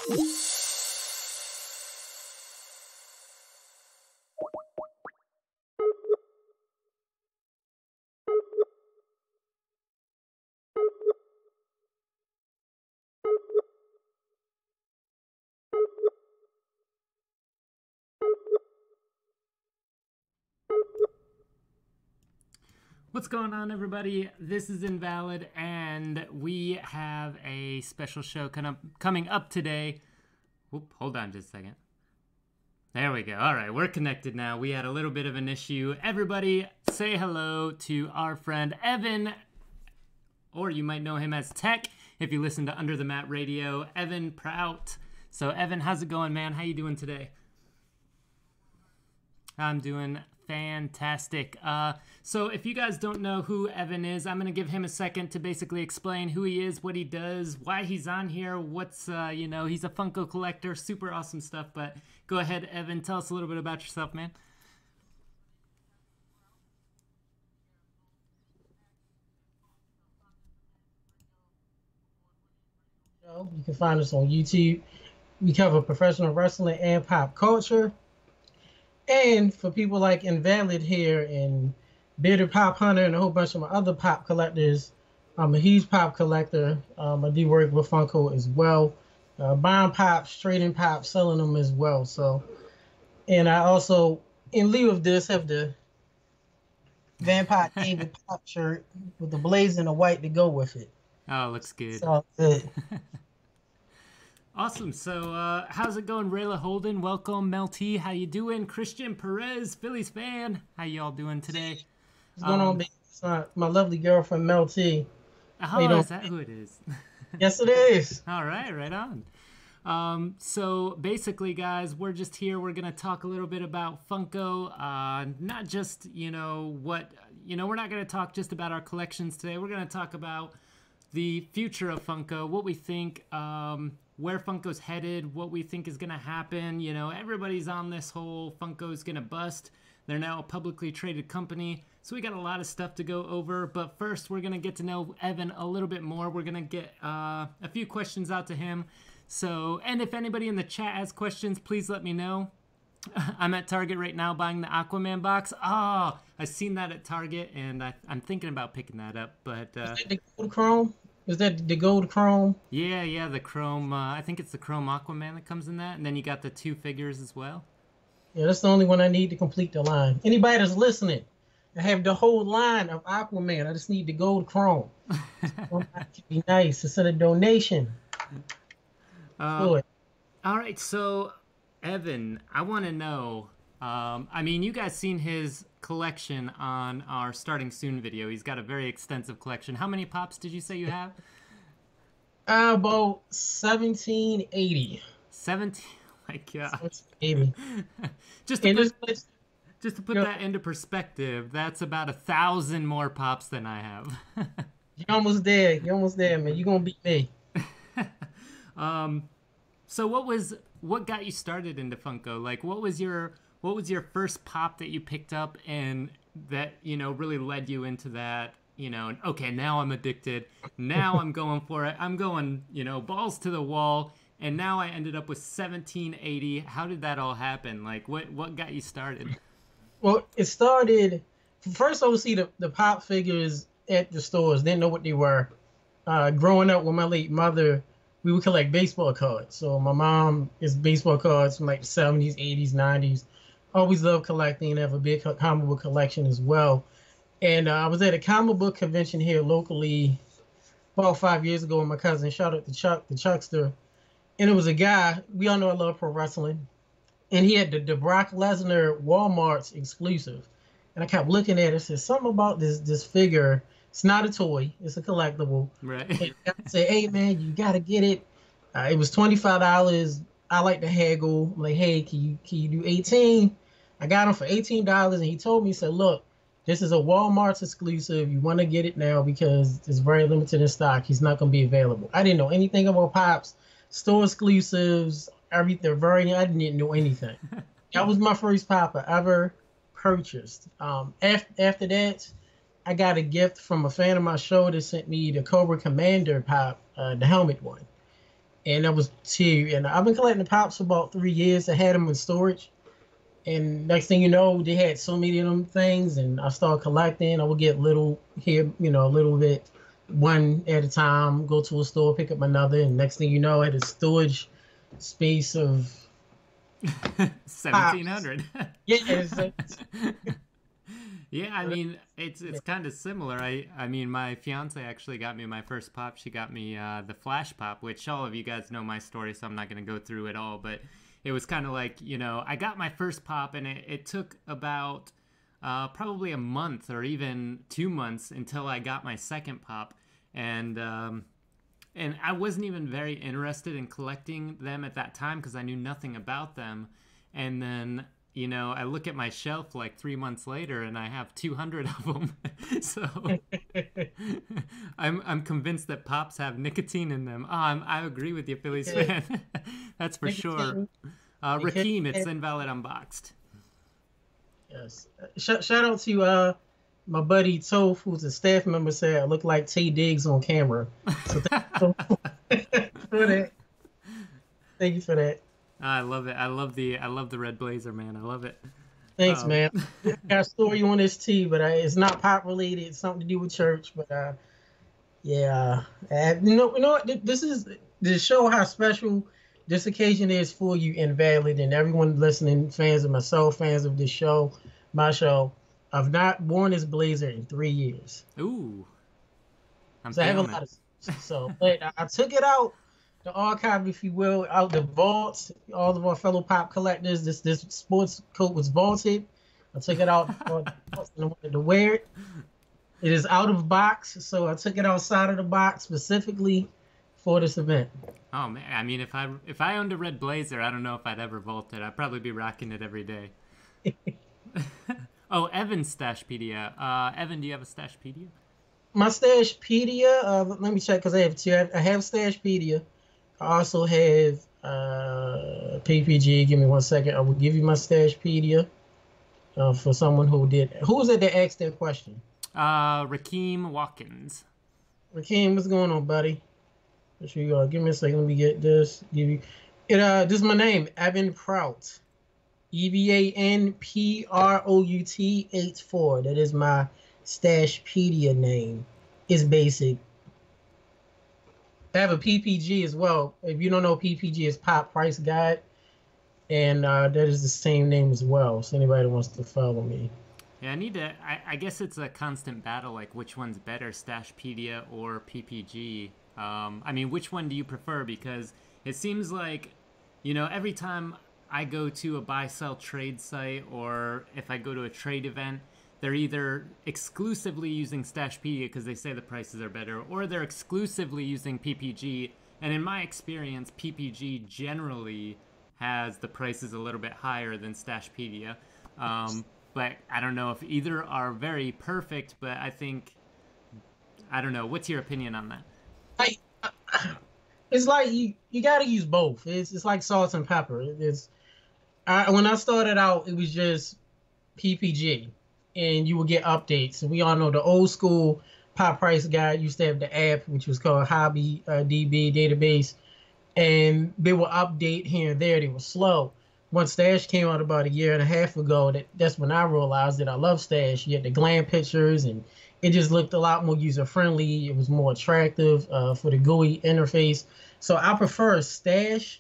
What's going on, everybody? This is Invalid, and we have a special show coming up today. Whoop, hold on just a second. There we go. All right, we're connected now. We had a little bit of an issue. Everybody say hello to our friend Evan, or you might know him as Tech if you listen to Under the Mat Radio, Evan Prout. So Evan, how's it going, man? How you doing today? I'm doing fantastic. So if you guys don't know who Evan is, I'm going to give him a second to basically explain who he is, what he does, why he's on here, what's, you know, he's a Funko collector, super awesome stuff. But go ahead, Evan, tell us a little bit about yourself, man. You can find us on YouTube. We cover professional wrestling and pop culture. And for people like Invalid here and Bitter Pop Hunter and a whole bunch of my other pop collectors, I'm a huge pop collector. I do work with Funko as well. Buying pops, trading pops, selling them as well. So, and I also, in lieu of this, have the Vampire David Pop shirt with the blaze and the white to go with it. Oh, looks good. So good. Awesome. So, how's it going, Rayla Holden? Welcome, Mel T. How you doing? Christian Perez, Phillies fan. How y'all doing today? What's going on, baby? It's my lovely girlfriend, Mel T. Oh, is that who it is? Yes, it is. All right, right on. So basically, guys, we're just here. We're going to talk a little bit about Funko. Not just, we're not going to talk just about our collections today. We're going to talk about the future of Funko, what we think, where Funko's headed, what we think is going to happen. You know, everybody's on this whole Funko's going to bust. They're now a publicly traded company. So we got a lot of stuff to go over. But first, we're going to get to know Evan a little bit more. We're going to get a few questions out to him. So, and if anybody in the chat has questions, please let me know. I'm at Target right now buying the Aquaman box. Oh, I've seen that at Target, and I'm thinking about picking that up. But is that the gold chrome? Is that the gold chrome? Yeah, the chrome. I think it's the chrome Aquaman that comes in that, and then you got the 2 figures as well. Yeah, that's the only one I need to complete the line. Anybody that's listening, I have the whole line of Aquaman. I just need the gold chrome. So it'd be nice to send a donation. All right, so Evan, I want to know. I mean, you guys seen his collection on our Starting Soon video. He's got a very extensive collection. How many pops did you say you have? About 1780. 17. My God. Maybe. just to put that into perspective, that's about 1,000 more pops than I have. You're almost there. You're almost there, man. You're gonna beat me. So what got you started into Funko? Like, what was your first pop that you picked up and that, really led you into that, okay, now I'm addicted. Now I'm going for it. I'm going, balls to the wall. And now I ended up with 1780. How did that all happen? Like, what got you started? Well, it started, first I would see the pop figures at the stores. Didn't know what they were. Growing up with my late mother, we would collect baseball cards. So my mom is baseball cards from like the 70s, 80s, 90s. Always loved collecting and have a big comic book collection as well. And I was at a comic book convention here locally about 5 years ago with my cousin. Shout out to Chuck, the Chuckster. And it was a guy, we all know I love pro wrestling. And he had the Brock Lesnar Walmart's exclusive. And I kept looking at it and said, something about this figure. It's not a toy. It's a collectible. Right. And I said, hey, man, you got to get it. It was $25. I like to haggle. I'm like, hey, can you do 18? I got him for $18. And he told me, he said, look, this is a Walmart's exclusive. You want to get it now because it's very limited in stock. He's not going to be available. I didn't know anything about Pops, store exclusives, everything. I didn't know anything. That was my first Pop I ever purchased. After that, I got a gift from a fan of my show that sent me the Cobra Commander Pop, the helmet one. and that was two. And I've been collecting Pops for about 3 years. I had them in storage, and next thing you know, they had so many of them things, and I started collecting. I would get little here, a little bit, one at a time. Go to a store, pick up another, and next thing you know, I had a storage space of Pops. 1700. Yeah, Yeah, I mean, it's kind of similar. I mean, my fiance actually got me my first pop. She got me the Flash Pop, which all of you guys know my story, so I'm not going to go through it all. But it was kind of like, I got my first pop, and it took about probably a month or even 2 months until I got my second pop. And I wasn't even very interested in collecting them at that time because I knew nothing about them. And then, I look at my shelf like 3 months later and I have 200 of them. So I'm convinced that pops have nicotine in them. Oh, I agree with you, Phillies fan. That's for sure. Rakeem, it's Invalid Unboxed. Yes. Shout out to my buddy Toph, who's a staff member, said I look like Tay Diggs on camera. So thank you for that. Thank you for that. I love it. I love the red blazer, man. I love it. Thanks, man. I got a story on this too, but it's not pop related. It's something to do with church. But yeah, you know what? This is to show how special this occasion is for you, Invalid, and everyone listening, fans of myself, fans of this show, my show. I've not worn this blazer in 3 years. Ooh. So I have a lot of. So, but I took it out the archive, if you will, out the vaults. All of our fellow pop collectors. This sports coat was vaulted. I took it out and I wanted to wear it. It is out of box, so I took it outside of the box specifically for this event. Oh man, I mean, if I owned a red blazer, I don't know if I'd ever vault it. I'd probably be rocking it every day. Oh, Evan's Stashpedia. Evan, do you have a Stashpedia? My Stashpedia, let me check because I have two. I have Stashpedia. I also have PPG. Give me 1 second. I will give you my Stashpedia for someone who did. Who was it that asked that question? Rakeem Watkins. Rakeem, what's going on, buddy? Give me a second. Let me get this. Give you it. This is my name, Evan Prout. EVANPROUT 84. That is my Stashpedia name. It's basic. I have a PPG as well. If you don't know, PPG is Pop Price Guide, and that is the same name as well. So anybody that wants to follow me. Yeah, I guess it's a constant battle, like which one's better, Stashpedia or PPG. I mean, which one do you prefer? Because it seems like, every time I go to a buy-sell trade site, or if I go to a trade event, they're either exclusively using Stashpedia because they say the prices are better, or they're exclusively using PPG. And in my experience, PPG generally has the prices a little bit higher than Stashpedia. But I don't know if either are very perfect, but I don't know. What's your opinion on that? It's like you got to use both. It's like salt and pepper. When I started out, it was just PPG, and you would get updates. And we all know the old school Pop Price Guide used to have the app, which was called Hobby DB database, and they would update here and there. They were slow. Once Stash came out about 1.5 years ago, that's when I realized that I love Stash. You had the glam pictures, and it just looked a lot more user-friendly. It was more attractive for the GUI interface. So I prefer Stash.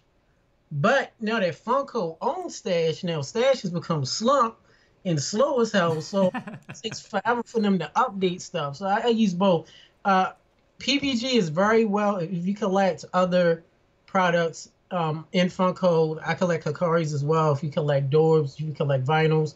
But now that Funko owns Stash, now Stash has become slump and slow as hell. So it takes forever for them to update stuff. So I use both. PPG is very well, if you collect other products in Funko, I collect Hikaris as well. If you collect Dorbs, if you collect vinyls,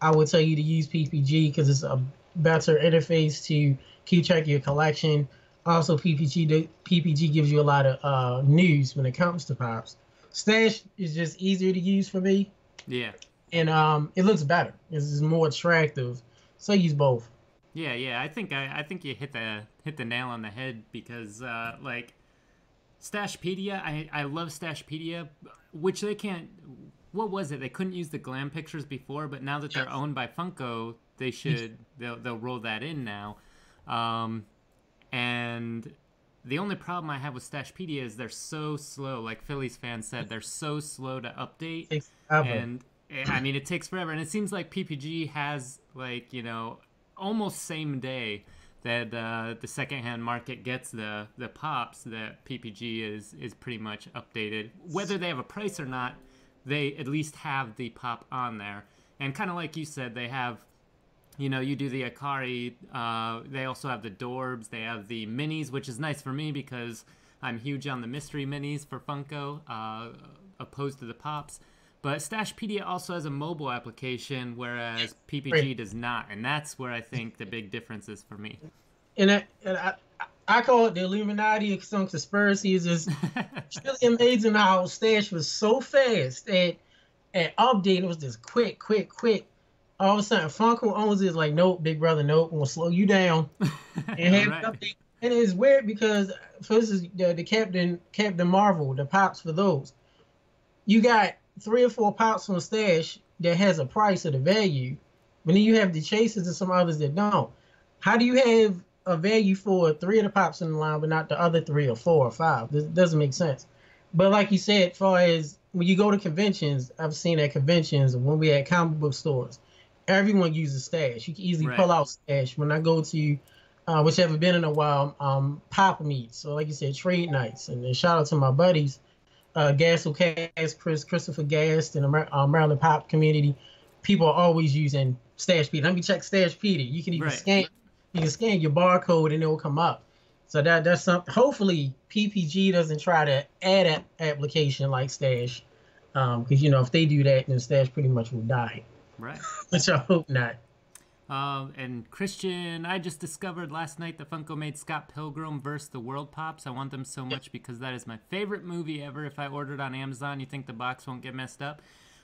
I would tell you to use PPG because it's a better interface to keep track of your collection. Also, PPG gives you a lot of news when it comes to Pops. Stash is just easier to use for me. Yeah. And it looks better. It's more attractive. So I use both. Yeah. I think you hit the nail on the head because like Stashpedia, I love Stashpedia, which they can't. What was it? They couldn't use the glam pictures before, but now that they're owned by Funko, they'll roll that in now. And the only problem I have with Stashpedia is they're so slow. Like Phillies fans said, they're so slow to update. Takes forever. And I mean, it takes forever. And it seems like PPG has, like, you know, almost same day that the secondhand market gets the pops, that PPG is pretty much updated. Whether they have a price or not, they at least have the pop on there. And kind of like you said, they have, you know, you do the Akari, they also have the Dorbs, they have the minis, which is nice for me because I'm huge on the mystery minis for Funko, opposed to the pops. But Stashpedia also has a mobile application, whereas PPG does not, and that's where I think the big difference is for me. And I call it the Illuminati of some conspiracies. It's really amazing how Stash was so fast at updating. It was just quick. All of a sudden, Funko owns it like, nope, big brother, nope, I'm gonna slow you down. And have Right. update. And it's weird because for instance, the Captain Marvel, the pops for those, you got 3 or 4 pops from Stash that has a price or the value, but then you have the chases and some others that don't. How do you have a value for 3 of the pops in the line, but not the other 3 or 4 or 5? This doesn't make sense. But like you said, as far as when you go to conventions, I've seen at conventions when we had comic book stores, everyone uses Stash. You can easily pull out Stash. When I go to, which haven't been in a while, pop meets. So like you said, trade nights. And then shout out to my buddies, Gassel Cast, Christopher Gast, and the Maryland Pop community. People are always using Stashpedia. Let me check Stashpedia. You can even scan your barcode and it will come up. So that's something. Hopefully PPG doesn't try to add an application like Stash, because you know if they do that, then Stash pretty much will die. Right. Which I hope not. And Christian, I just discovered last night that Funko made Scott Pilgrim vs. the World Pops. I want them so much because that is my favorite movie ever. If I ordered on Amazon, you think the box won't get messed up?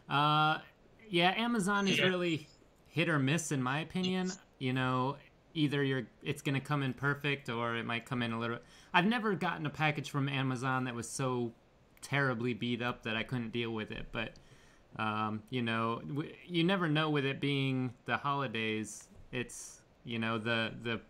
Yeah, Amazon is really hit or miss in my opinion. You know, either it's going to come in perfect or it might come in a little. I've never gotten a package from Amazon that was so terribly beat up that I couldn't deal with it, but you know, you never know with it being the holidays. It's, you know, the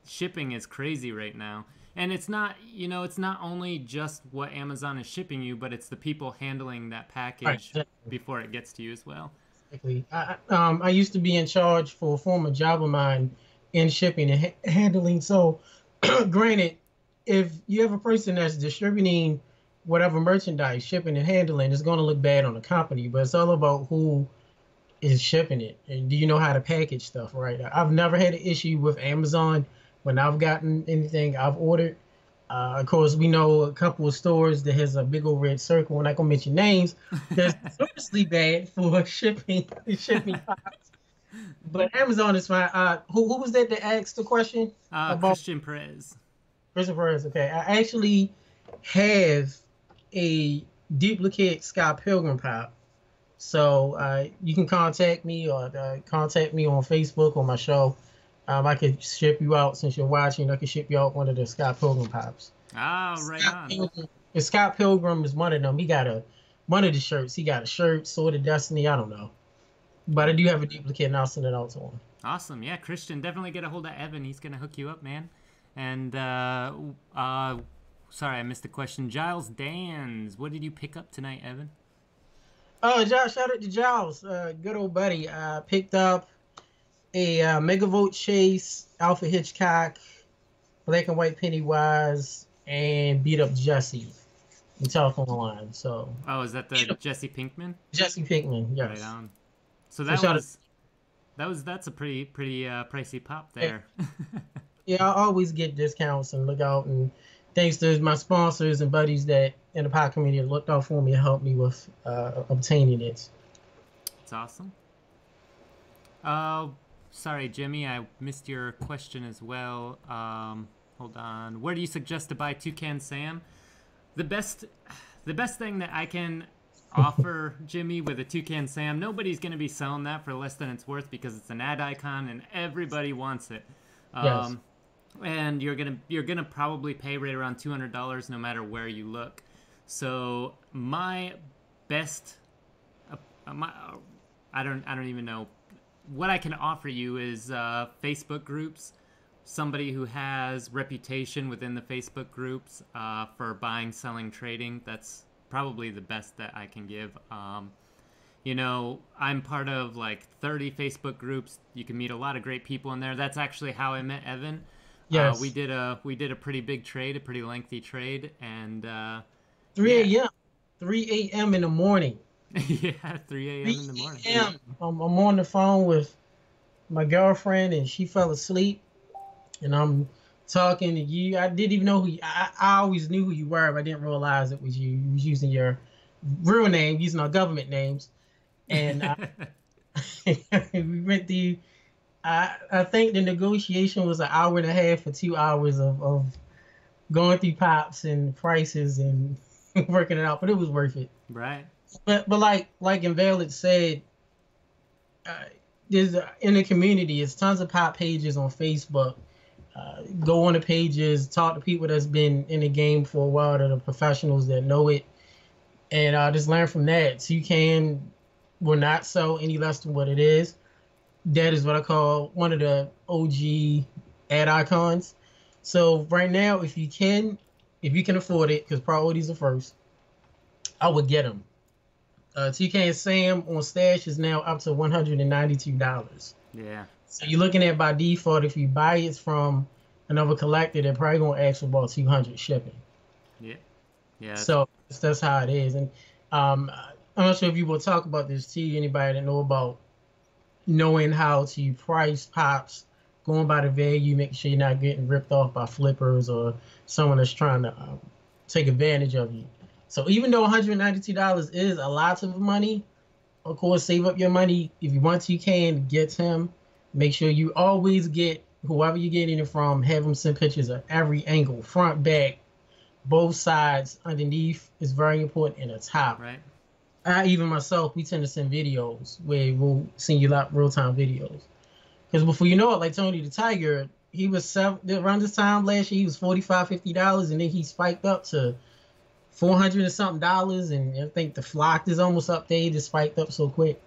shipping is crazy right now. And it's not, you know, it's not only just what Amazon is shipping you, but it's the people handling that package before it gets to you as well. Exactly. I used to be in charge for a former job of mine in shipping and handling. So granted, if you have a person that's distributing whatever merchandise, shipping and handling, it's going to look bad on the company, but it's all about who is shipping it and do you know how to package stuff, right? I've never had an issue with Amazon when I've gotten anything I've ordered. Of course, we know a couple of stores that has a big old red circle. We're not going to mention names. That's seriously bad for shipping pops. But Amazon is fine. Who was that asked the question? About Christian Perez. Christian Perez, okay. I actually have a duplicate Scott Pilgrim pop. So you can contact me or contact me on Facebook or my show. I could ship you out, since you're watching, I could ship you out one of the Scott Pilgrim pops. Ah, right on. If Scott Pilgrim is one of them, he got one of the shirts. He got a shirt, Sword of Destiny, I don't know. But I do have a duplicate and I'll send it out to him. Awesome. Yeah, Christian, definitely get a hold of Evan. He's going to hook you up, man. And, sorry, I missed the question. Giles Dans, what did you pick up tonight, Evan? Oh, Josh, shout out to Giles. Good old buddy. Picked up a Megavolt Chase, Alfred Hitchcock, Black and White Pennywise, and Beat Up Jesse in Telephone Line. So. Oh, is that the Jesse Pinkman? Jesse Pinkman, yes. Right on. So that's a pretty pricey pop there. Yeah, I always get discounts and look out, and thanks to my sponsors and buddies that in the pop community looked out for me and helped me with obtaining it. That's awesome. Sorry, Jimmy, I missed your question as well. Hold on. Where do you suggest to buy Toucan Sam? The best thing that I can offer, Jimmy, with a Toucan Sam, nobody's going to be selling that for less than it's worth because it's an ad icon and everybody wants it. Yes. And you're gonna probably pay right around $200 no matter where you look. So my best, I don't even know what I can offer you is Facebook groups somebody who has reputation within the Facebook groups for buying, selling, trading, that's probably the best that I can give. You know, I'm part of like 30 Facebook groups. You can meet a lot of great people in there. That's actually how I met Evan. Yes. We did a pretty big trade, a pretty lengthy trade, and 3 a.m. 3 a.m. in the morning. yeah, 3 a.m. in the morning. 3 a.m. I'm on the phone with my girlfriend, and she fell asleep, and I'm talking to you. I didn't even know who you, I always knew who you were, but I didn't realize it was you. You was using your real name, using our government names, and we went through. I think the negotiation was an hour and a half for 2 hours of going through pops and prices and working it out, but it was worth it. Right. But like Invalid said, there's in the community, there's tons of pop pages on Facebook. Go on the pages, talk to people that's been in the game for a while, that are professionals that know it, and just learn from that. Toucan will not sell any less than what it is. That is what I call one of the OG ad icons. So right now, if you can afford it, because priorities are first, I would get them. Toucan Sam on Stash is now up to $192. Yeah. So you're looking at, by default, if you buy it from another collector, they're probably gonna ask for about $200 shipping. Yeah. Yeah. So that's how it is. And I'm not sure if you will talk about this too. Anybody that know about knowing how to price pops, going by the value, making sure you're not getting ripped off by flippers or someone that's trying to take advantage of you. So even though $192 is a lot of money, of course, save up your money. If you want to, you can get him. Make sure you always get whoever you're getting it from, have them send pictures of every angle, front, back, both sides, underneath is very important, and the top. Right. Even myself, we tend to send videos where we'll send you real-time videos. Because before you know it, like Tony the Tiger, he was around this time last year, he was $45, $50, and then he spiked up to $400 and something, and I think the flock is almost up there. He just spiked up so quick.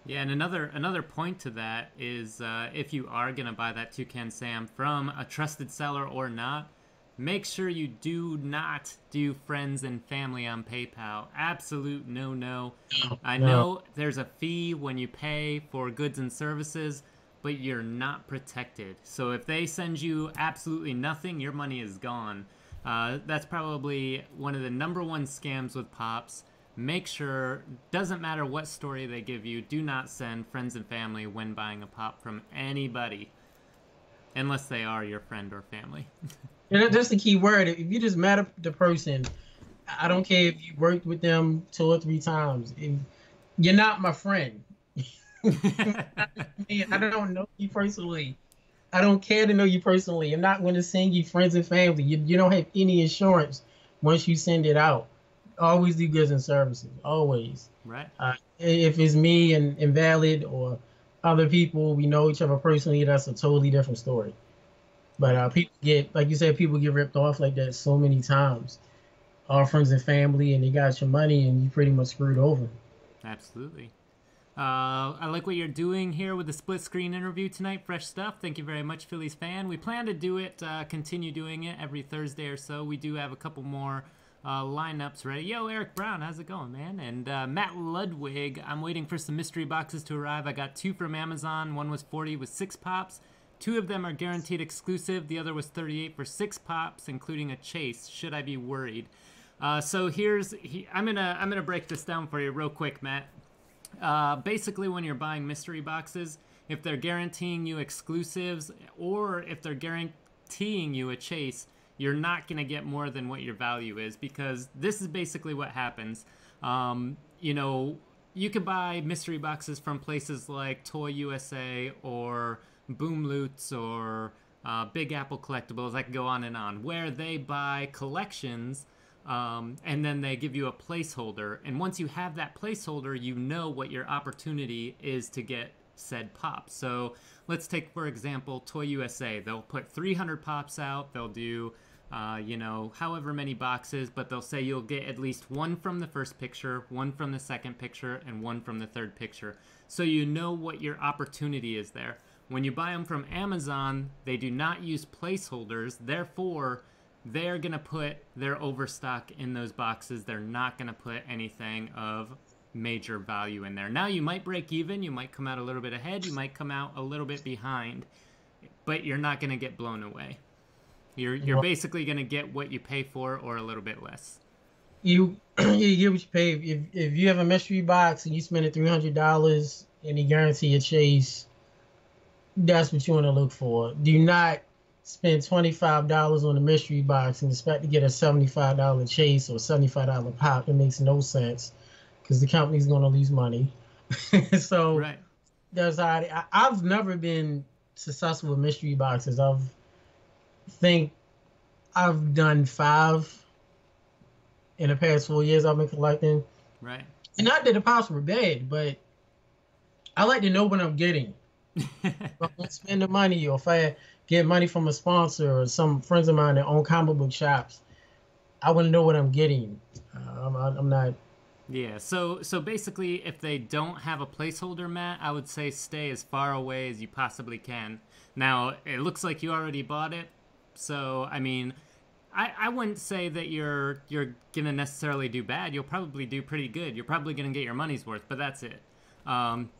Yeah, and another point to that is if you are gonna buy that Toucan Sam from a trusted seller or not, make sure you do not do friends and family on PayPal. Absolute no. I know there's a fee when you pay for goods and services, but you're not protected. So if they send you absolutely nothing, your money is gone. That's probably one of the #1 scams with Pops. Make sure, doesn't matter what story they give you, do not send friends and family when buying a Pop from anybody, unless they are your friend or family. And that's the key word. If you just met the person, I don't care if you worked with them 2 or 3 times. If you're not my friend. I don't know you personally. I don't care to know you personally. I'm not going to send you friends and family. You don't have any insurance once you send it out. Always do goods and services. Always. Right. If it's me and Invalid or other people, we know each other personally, that's a totally different story. But people get, like you said, people get ripped off like that so many times. All friends and family, and they got your money, and you pretty much screwed over. Absolutely. I like what you're doing here with the split screen interview tonight. Fresh stuff. Thank you very much, Phillies fan. We plan to do it, continue doing it every Thursday or so. We do have a couple more lineups ready. Yo, Eric Brown, how's it going, man? And Matt Ludwig, I'm waiting for some mystery boxes to arrive. I got 2 from Amazon. One was 40 with 6 pops. 2 of them are guaranteed exclusive. The other was 38 for 6 pops, including a chase. Should I be worried? So I'm gonna break this down for you real quick, Matt. Basically, when you're buying mystery boxes, if they're guaranteeing you exclusives or if they're guaranteeing you a chase, you're not going to get more than what your value is, because this is basically what happens. You know, you could buy mystery boxes from places like Toy USA or Boom Loots or Big Apple Collectibles. I could go on and on, where they buy collections and then they give you a placeholder. And once you have that placeholder, you know what your opportunity is to get said pop. So let's take, for example, Toy USA. They'll put 300 pops out. They'll do, you know, however many boxes, but they'll say you'll get at least 1 from the first picture, 1 from the second picture, and 1 from the third picture. So you know what your opportunity is there. When you buy them from Amazon, they do not use placeholders. Therefore, they're going to put their overstock in those boxes. They're not going to put anything of major value in there. Now, you might break even. You might come out a little bit ahead. You might come out a little bit behind. But you're not going to get blown away. You're basically going to get what you pay for or a little bit less. You get what you pay. If you have a mystery box and you spend $300 and you guarantee a chase, that's what you want to look for. Do not spend $25 on a mystery box and expect to get a $75 chase or $75 pop. It makes no sense because the company's going to lose money. So right. I've never been successful with mystery boxes. Think I've done 5 in the past 4 years I've been collecting. Right. And not that the pops were bad, but I like to know what I'm getting. If I want to spend the money, or if I get money from a sponsor or some friends of mine that own comic book shops, I want to know what I'm getting. I'm not. Yeah. So basically, if they don't have a placeholder, Matt, I would say stay as far away as you possibly can. Now, it looks like you already bought it, so I mean, I wouldn't say that you're gonna necessarily do bad. You'll probably do pretty good. You're probably gonna get your money's worth, but that's it.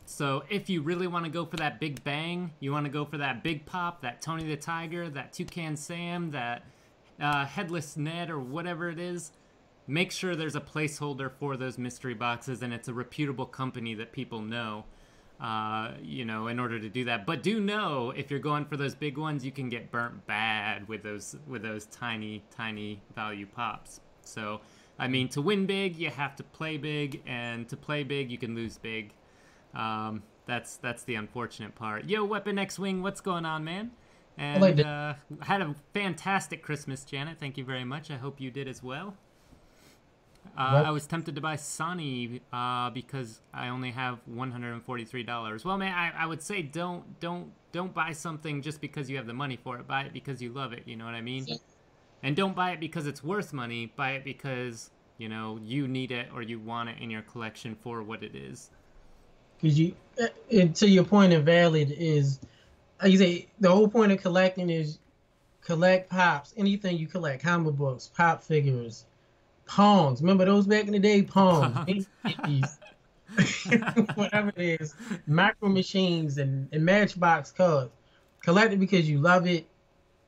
So if you really want to go for that big bang, you want to go for that big pop, that Tony the Tiger, that Toucan Sam, that Headless Ned, or whatever it is, make sure there's a placeholder for those mystery boxes and it's a reputable company that people know, you know, in order to do that. But do know, if you're going for those big ones, you can get burnt bad with those tiny value pops. So, I mean, to win big, you have to play big, and to play big, you can lose big. That's the unfortunate part. Yo, Weapon X-Wing, what's going on, man? And had a fantastic Christmas, Janet. Thank you very much. I hope you did as well. I was tempted to buy Sonny because I only have $143. Well, man, I would say don't buy something just because you have the money for it. Buy it because you love it. You know what I mean? And don't buy it because it's worth money. Buy it because, you know, you need it or you want it in your collection for what it is. Because to your point, Invalid is, like you say, the whole point of collecting is collect pops. Anything you collect, comic books, pop figures, Pongs. Remember those back in the day? Pongs. Whatever it is. Micro machines and Matchbox cards. Collect it because you love it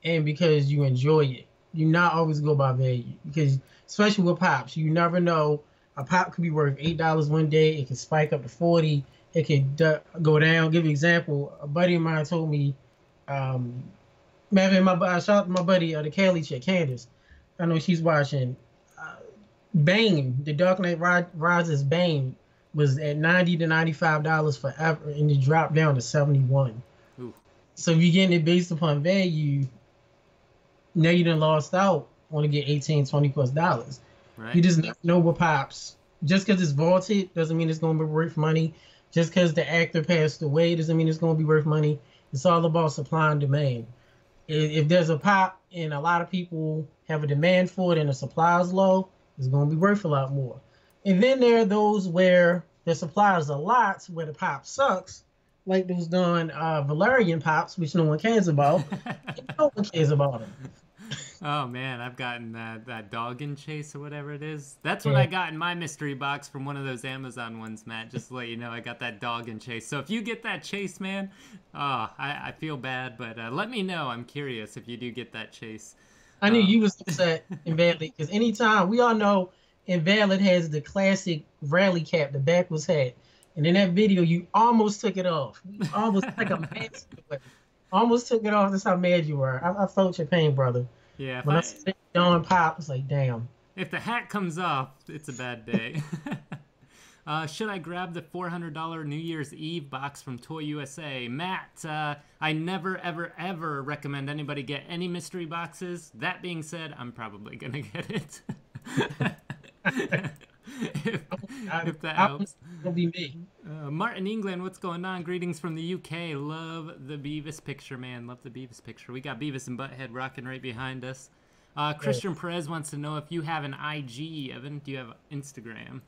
and because you enjoy it. You not always go by value. Because, especially with pops, you never know. A pop could be worth $8 one day. It can spike up to $40. It could go down. Give you an example. A buddy of mine told me, I shout out to my buddy, the Cali chick, Candace. I know she's watching. Bane, the Dark Knight Rises Bane, was at $90 to $95 forever, and it dropped down to $71. Ooh. So if you're getting it based upon value, now you done lost out. Want to get $18, $20+. Right. You just never know what pops. Just because it's vaulted doesn't mean it's going to be worth money. Just because the actor passed away doesn't mean it's going to be worth money. It's all about supply and demand. If there's a pop and a lot of people have a demand for it and the supply is low, it's going to be worth a lot more. And then there are those where the supply is a lot, where the pop sucks, like those done Valerian pops, which no one cares about. No one cares about them. Oh man, I've gotten that dog and chase or whatever it is. That's what I got in my mystery box from one of those Amazon ones, Matt. Just to let you know, I got that dog and chase. So if you get that chase, man, I feel bad, but let me know. I'm curious if you do get that chase. I knew you was upset, Invalid, because anytime, we all know Invalid has the classic rally cap, the backwards hat. And in that video, you almost took it off. You almost like a mask. Almost took it off. That's how mad you were. I felt your pain, brother. Yeah. When I said Don Pop, it's like, damn. If the hat comes off, it's a bad day. Should I grab the $400 New Year's Eve box from Toy USA? Matt, I never, ever, ever recommend anybody get any mystery boxes. That being said, I'm probably going to get it. if that helps. It'll be me. Martin England, what's going on? Greetings from the UK. Love the Beavis picture, man. Love the Beavis picture. We got Beavis and Butthead rocking right behind us. Christian Perez wants to know if you have an IG. Evan, do you have Instagram?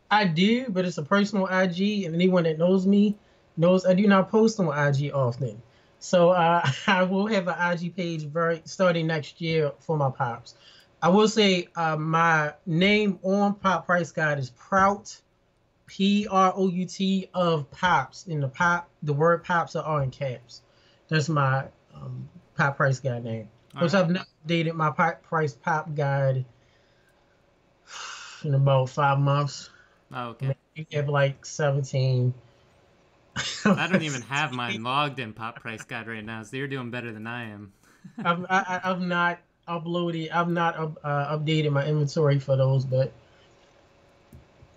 I do, but it's a personal IG, and anyone that knows me knows I do not post on IG often. So I will have an IG page very starting next year for my pops. I will say my name on Pop Price Guide is Prout, Prout of Pops. In the word Pops are all in caps. That's my Pop Price Guide name. All Which right. I've not updated my Pop Price Pop Guide in about 5 months. Oh, I okay. mean, you have like 17. I don't even have mine logged in Pop Price Guide right now, so you're doing better than I am. I've not uploaded. I've not updated my inventory for those, but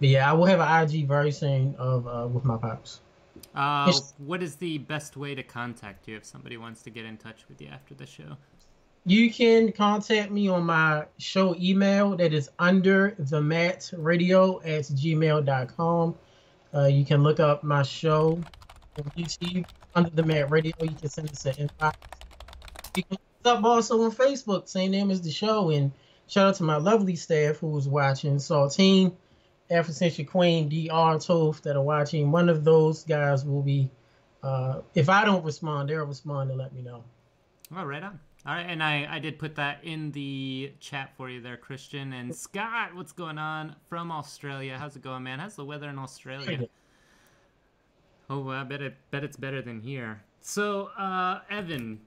yeah, I will have an IG very soon of with my pops. What is the best way to contact you if somebody wants to get in touch with you after the show? You can contact me on my show email that is under the mat radio at gmail.com. You can look up my show on YouTube under the mat radio. You can send us an invite. You can look up also on Facebook, same name as the show. And shout out to my lovely staff who was watching. Saltine, Afro Queen, DR Toph that are watching. One of those guys will be, if I don't respond, they'll respond to let me know. Oh, right on. All right, and I did put that in the chat for you there, Christian. And Scott, what's going on from Australia? How's it going, man? How's the weather in Australia? Oh, I bet it's better than here. So, Evan,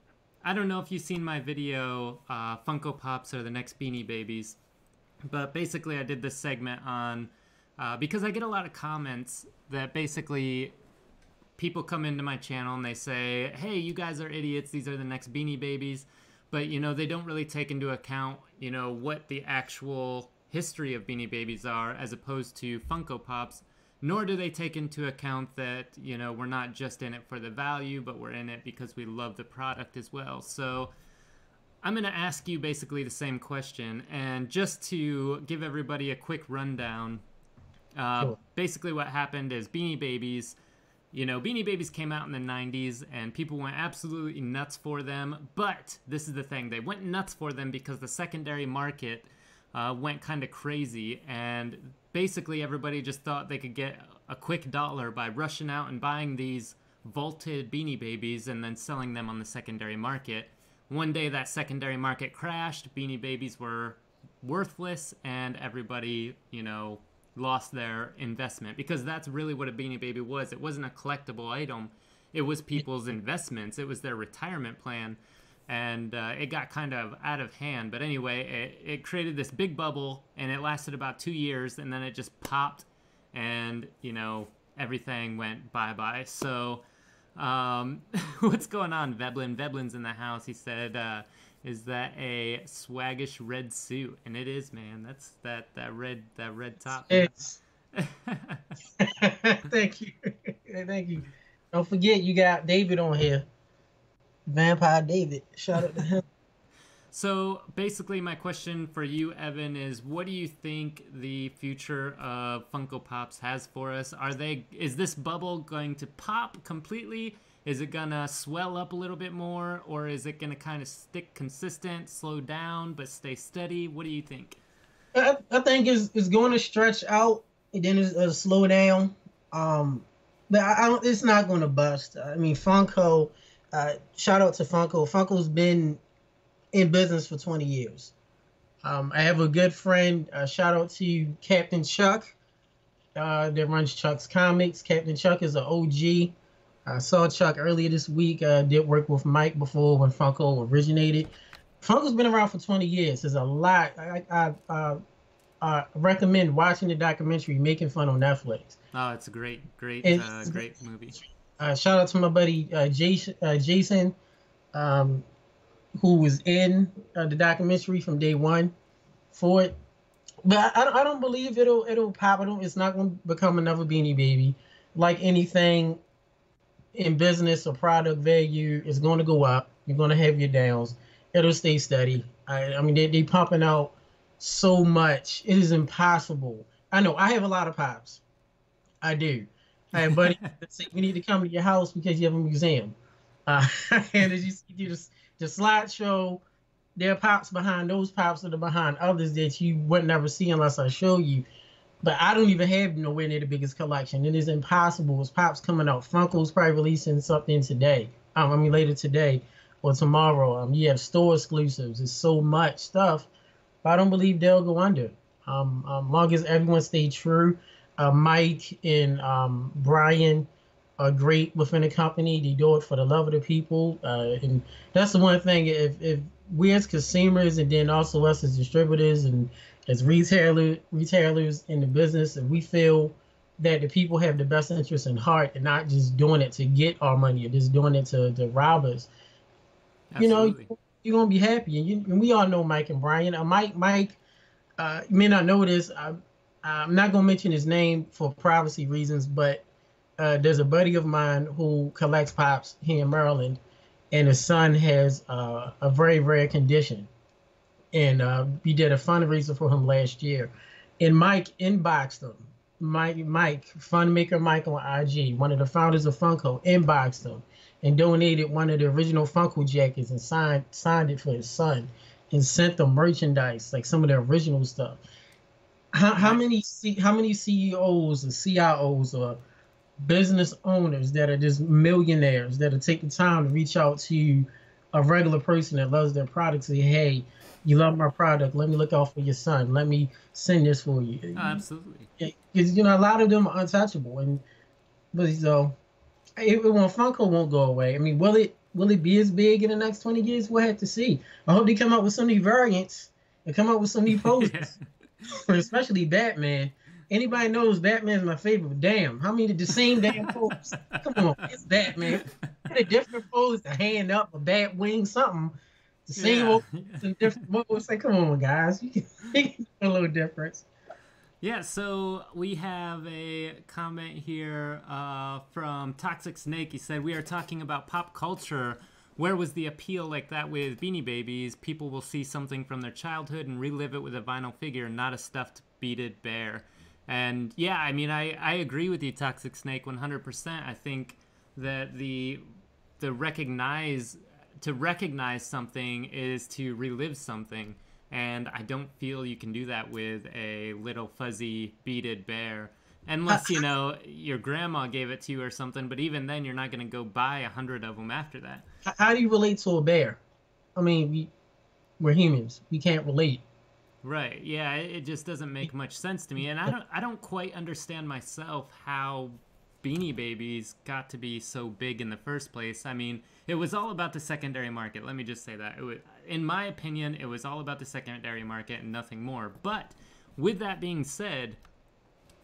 I don't know if you've seen my video, Funko Pops are the next Beanie Babies, but basically I did this segment on, because I get a lot of comments that basically people come into my channel and they say, hey, you guys are idiots, these are the next Beanie Babies, but, you know, they don't really take into account, you know, what the actual history of Beanie Babies are as opposed to Funko Pops, nor do they take into account that, you know, we're not just in it for the value, but we're in it because we love the product as well. So I'm going to ask you basically the same question, and just to give everybody a quick rundown, Sure. basically what happened is Beanie Babies, you know, Beanie Babies came out in the 90s and people went absolutely nuts for them. But this is the thing. They went nuts for them because the secondary market went kind of crazy. And basically everybody just thought they could get a quick dollar by rushing out and buying these vaulted Beanie Babies and then selling them on the secondary market. One day that secondary market crashed. Beanie Babies were worthless and everybody, you know, lost their investment, because that's really what a Beanie Baby was. It wasn't a collectible item. It was people's investments. It was their retirement plan, and it got kind of out of hand. But anyway, it created this big bubble, and it lasted about 2 years, and then it just popped, and, you know, everything went bye-bye. So what's going on, Veblen? Veblen's in the house. He said, is that a swaggish red suit? And it is, man. That's that red top. It's thank you. Thank you. Don't forget you got David on here. Vampire David. Shout out to him. So basically my question for you, Evan, is what do you think the future of Funko Pops has for us? Is this bubble going to pop completely? Is it gonna swell up a little bit more, or is it gonna kind of stick consistent, slow down, but stay steady? What do you think? I think it's going to stretch out and then it's slow down. But it's not going to bust. I mean, Funko. Shout out to Funko. Funko's been in business for 20 years. I have a good friend. Shout out to Captain Chuck that runs Chuck's Comics. Captain Chuck is an OG. I saw Chuck earlier this week. Did work with Mike before when Funko originated. Funko's been around for 20 years. There's a lot. I recommend watching the documentary Making Fun on Netflix. Oh, it's a great movie. Shout out to my buddy Jason, who was in the documentary from day one for it. But I don't believe it'll pop. It's not going to become another Beanie Baby. Like anything in business or product value, is going to go up. You're going to have your downs. It'll stay steady. I mean, they pumping out so much. It is impossible. I know. I have a lot of pops. I do. I have buddies that say, we need to come to your house because you have a museum. And as you see the slideshow, there are pops behind those pops that are behind others that you would never see unless I show you. But I don't even have nowhere near the biggest collection. It is impossible. It's pops coming out. Funko's probably releasing something today. I mean, later today or tomorrow. You have store exclusives. There's so much stuff. But I don't believe they'll go under. Long as everyone stay true. Mike and Brian are great within the company. They do it for the love of the people. And that's the one thing. If we as consumers and then also us as distributors and as retailers in the business, if we feel that the people have the best interest in heart and not just doing it to get our money or just doing it to rob us, you know, Absolutely. you're gonna be happy. And we all know Mike and Brian. Mike, you may not know this. I'm not gonna mention his name for privacy reasons, but there's a buddy of mine who collects pops here in Maryland, and his son has a very rare condition, and we did a fundraiser for him last year, and Mike inboxed him. Mike, Funmaker Mike on IG, one of the founders of Funko, inboxed him and donated one of the original Funko jackets and signed it for his son, and sent them merchandise like some of the original stuff. How Right. many how many CEOs or CIOs or business owners that are just millionaires that will take the time to reach out to a regular person that loves their product, say, hey, you love my product, let me look out for your son, let me send this for Oh, you. absolutely. Because a lot of them are untouchable. And but so Funko won't go away. I mean, will it be as big in the next 20 years? We'll have to see. I hope they come up with some new variants and come up with some new Yeah. poses, especially Batman. Anybody knows Batman's my favorite. But damn, how many the same damn pose? Come on, it's Batman. Get a different pose, a hand up, a bat wing, something. The same Yeah. old and different pose. Say, come on, guys, you can do a little difference. Yeah, so we have a comment here from Toxic Snake. He said, we are talking about pop culture. Where was the appeal like that with Beanie Babies? People will see something from their childhood and relive it with a vinyl figure, not a stuffed beaded bear. And yeah, I mean, I agree with you, Toxic Snake, 100%. I think that the recognize to recognize something is to relive something, and I don't feel you can do that with a little fuzzy beaded bear How, unless your grandma gave it to you or something. But even then, you're not going to go buy 100 of them after that. how do you relate to a bear? I mean, we're humans. We can't relate. Right. Yeah, it just doesn't make much sense to me. And I don't quite understand myself how Beanie Babies got to be so big in the first place. I mean, it was all about the secondary market. Let me just say that. In my opinion, it was all about the secondary market and nothing more. But with that being said,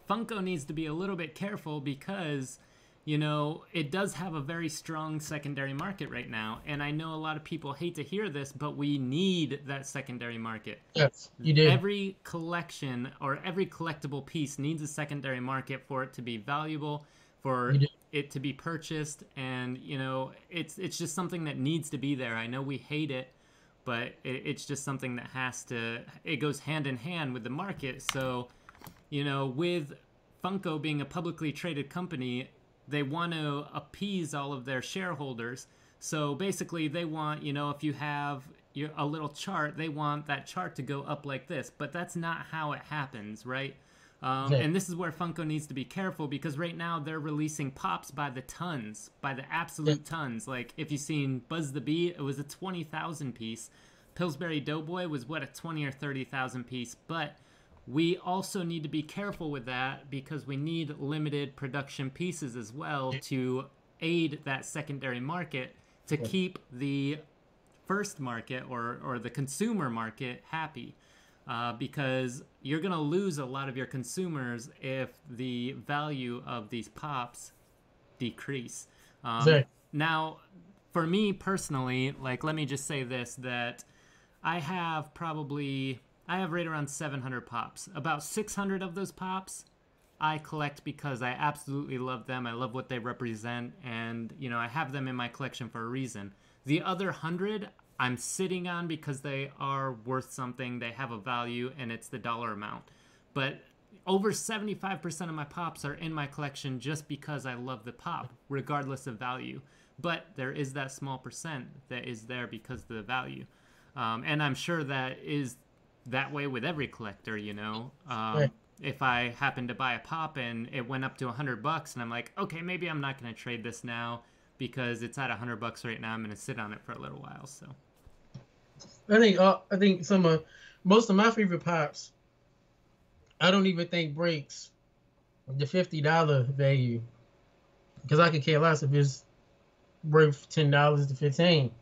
Funko needs to be a little bit careful because, it does have a very strong secondary market right now. And I know a lot of people hate to hear this, but we need that secondary market. Yes, you do. Every collection or every collectible piece needs a secondary market for it to be valuable, for You do. it to be purchased, and it's just something that needs to be there. I know we hate it, but it's just something that it goes hand in hand with the market. So with Funko being a publicly traded company, they want to appease all of their shareholders. So basically, they want, if you have a little chart, they want that chart to go up like this. But that's not how it happens, right? Exactly. And this is where Funko needs to be careful, because right now they're releasing pops by the tons, by the absolute tons. Like, if you've seen Buzz the Bee, it was a 20,000 piece. Pillsbury Doughboy was, what, a 20 or 30,000 piece. But we also need to be careful with that because we need limited production pieces as well to aid that secondary market to keep the first market or the consumer market happy. Because you're going to lose a lot of your consumers if the value of these pops decrease. Exactly. Now, for me personally, like, let me just say this, that I have right around 700 pops. About 600 of those pops I collect because I absolutely love them. I love what they represent, and I have them in my collection for a reason. The other 100 I'm sitting on because they are worth something, they have a value, and it's the dollar amount. But over 75% of my pops are in my collection just because I love the pop, regardless of value. But there is that small percent that is there because of the value. And I'm sure that is that way with every collector, Right. If I happen to buy a pop and it went up to $100 and I'm like, okay, maybe I'm not going to trade this now. because it's at $100 right now. I'm gonna sit on it for a little while. So I think most of my favorite pops, I don't even think breaks the $50 value, because I could care less if it's worth $10 to 15.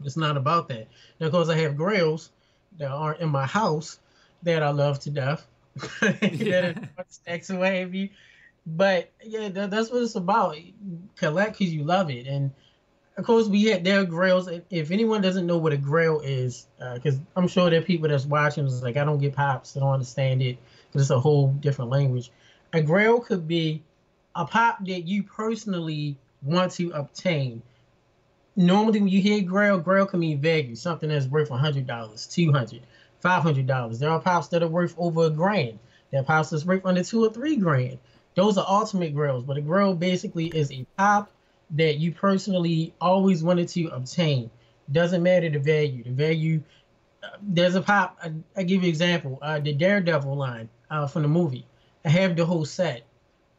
It's not about that. Now, of course, I have Grails that aren't in my house that I love to death. That are stacks away. But yeah, that's what it's about. Collect because you love it. And of course, there are Grails. If anyone doesn't know what a Grail is, because I'm sure there are people that's watching is like, I don't get pops, I don't understand it, because it's a whole different language. A Grail could be a pop that you personally want to obtain. Normally, when you hear Grail can mean value, something that's worth $100, $200, $500. There are pops that are worth over $1,000. There are pops that's worth under $2,000 or $3,000. Those are ultimate Grails, but a Grail basically is a pop that you personally always wanted to obtain. Doesn't matter the value. The value, there's a pop. I give you an example. The Daredevil line from the movie. I have the whole set.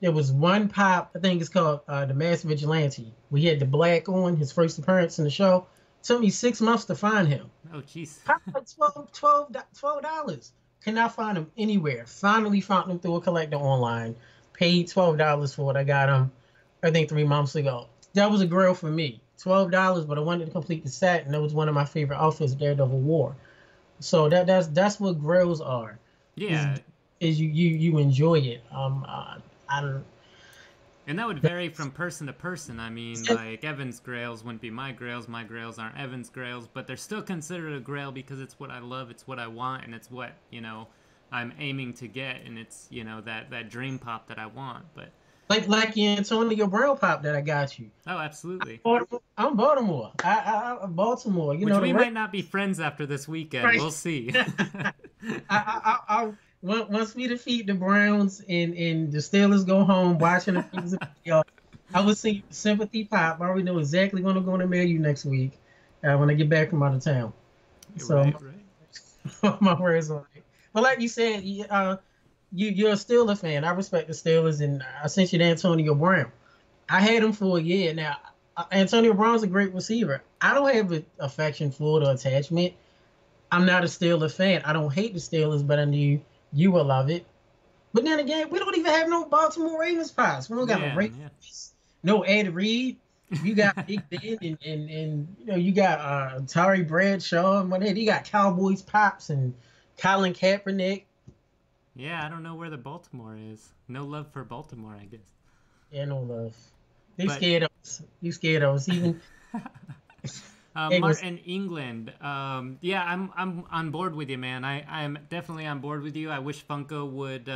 There was one pop, I think it's called The Masked Vigilante. We had the black on, his first appearance in the show. It took me 6 months to find him. Oh, jeez. Pop like $12. Cannot find him anywhere. Finally found him through a collector online. Paid $12 for it. I got him, I think, 3 months ago. That was a Grail for me. $12, but I wanted to complete the set, and that was one of my favorite outfits Daredevil wore. So that's what Grails are. Yeah. Is you enjoy it. I don't. And that would vary from person to person. I mean, like, Evan's Grails wouldn't be my Grails. My Grails aren't Evan's Grails, but they're still considered a Grail because it's what I love, it's what I want, and it's what, I'm aiming to get, and it's, that dream pop that I want. But like the Antonio Brown pop that I got you. Oh, absolutely. I'm Baltimore. I'm Baltimore. Which we might not be friends after this weekend. Right. We'll see. Once we defeat the Browns and the Steelers go home watching the things, I will see sympathy pop. I already know exactly when I'm going to mail you next week when I get back from out of town. Right. My words on it. But like you said, you're a Steelers fan. I respect the Steelers, and I sent you to Antonio Brown. I had him for a year. Now, Antonio Brown's a great receiver. I don't have an affection for it or attachment. I'm not a Steelers fan. I don't hate the Steelers, but I knew you will love it. But then again, we don't even have no Baltimore Ravens pops. We don't got no Ravens, no Ed Reed. You got Big Ben and you got Tari Bradshaw and whatever. You got Cowboys pops and Colin Kaepernick. Yeah, I don't know where the Baltimore is. No love for Baltimore, I guess. Yeah, no love. Scared of us. You scared of us. Even Martin, England. Yeah, I'm on board with you, man. I'm definitely on board with you. I wish Funko would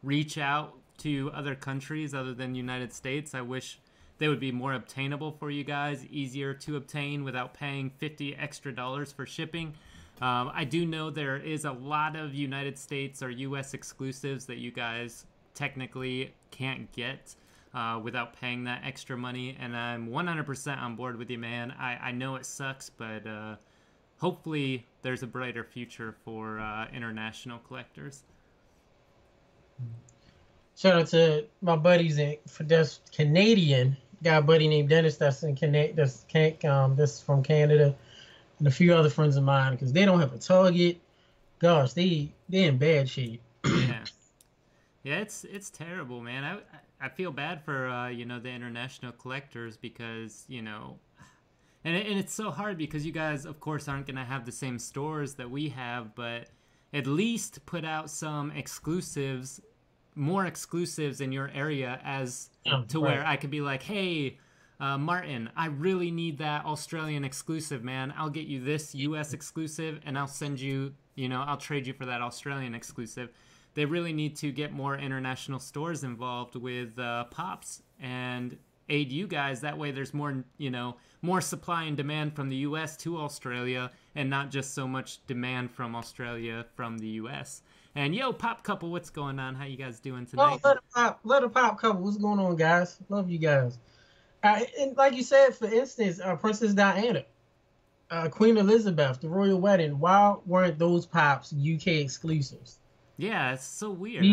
reach out to other countries other than the United States. I wish they would be more obtainable for you guys, easier to obtain without paying $50 extra for shipping. I do know there is a lot of United States or U.S. exclusives that you guys technically can't get without paying that extra money, and I'm 100% on board with you, man. I know it sucks, but hopefully there's a brighter future for international collectors. Shout out to my buddies that's Canadian. Got a buddy named Dennis that's from Canada, and a few other friends of mine, because they don't have a Target. Gosh, they're in bad shape. Yeah, it's terrible, man. I feel bad for the international collectors, because and it's so hard because you guys, of course, aren't gonna have the same stores that we have, but at least put out some exclusives, more exclusives in your area, where I could be like, hey, Martin, I really need that Australian exclusive, man. I'll get you this US exclusive, and I'll send you, I'll trade you for that Australian exclusive. They really need to get more international stores involved with Pops and aid you guys. That way there's more, more supply and demand from the US to Australia, and not just so much demand from Australia from the US. And yo, Pop Couple, what's going on? How you guys doing tonight? Oh, let a Pop Couple. What's going on, guys? Love you guys. And like you said, for instance, Princess Diana, Queen Elizabeth, the royal wedding. Why weren't those Pops UK exclusives? Yeah, it's so weird.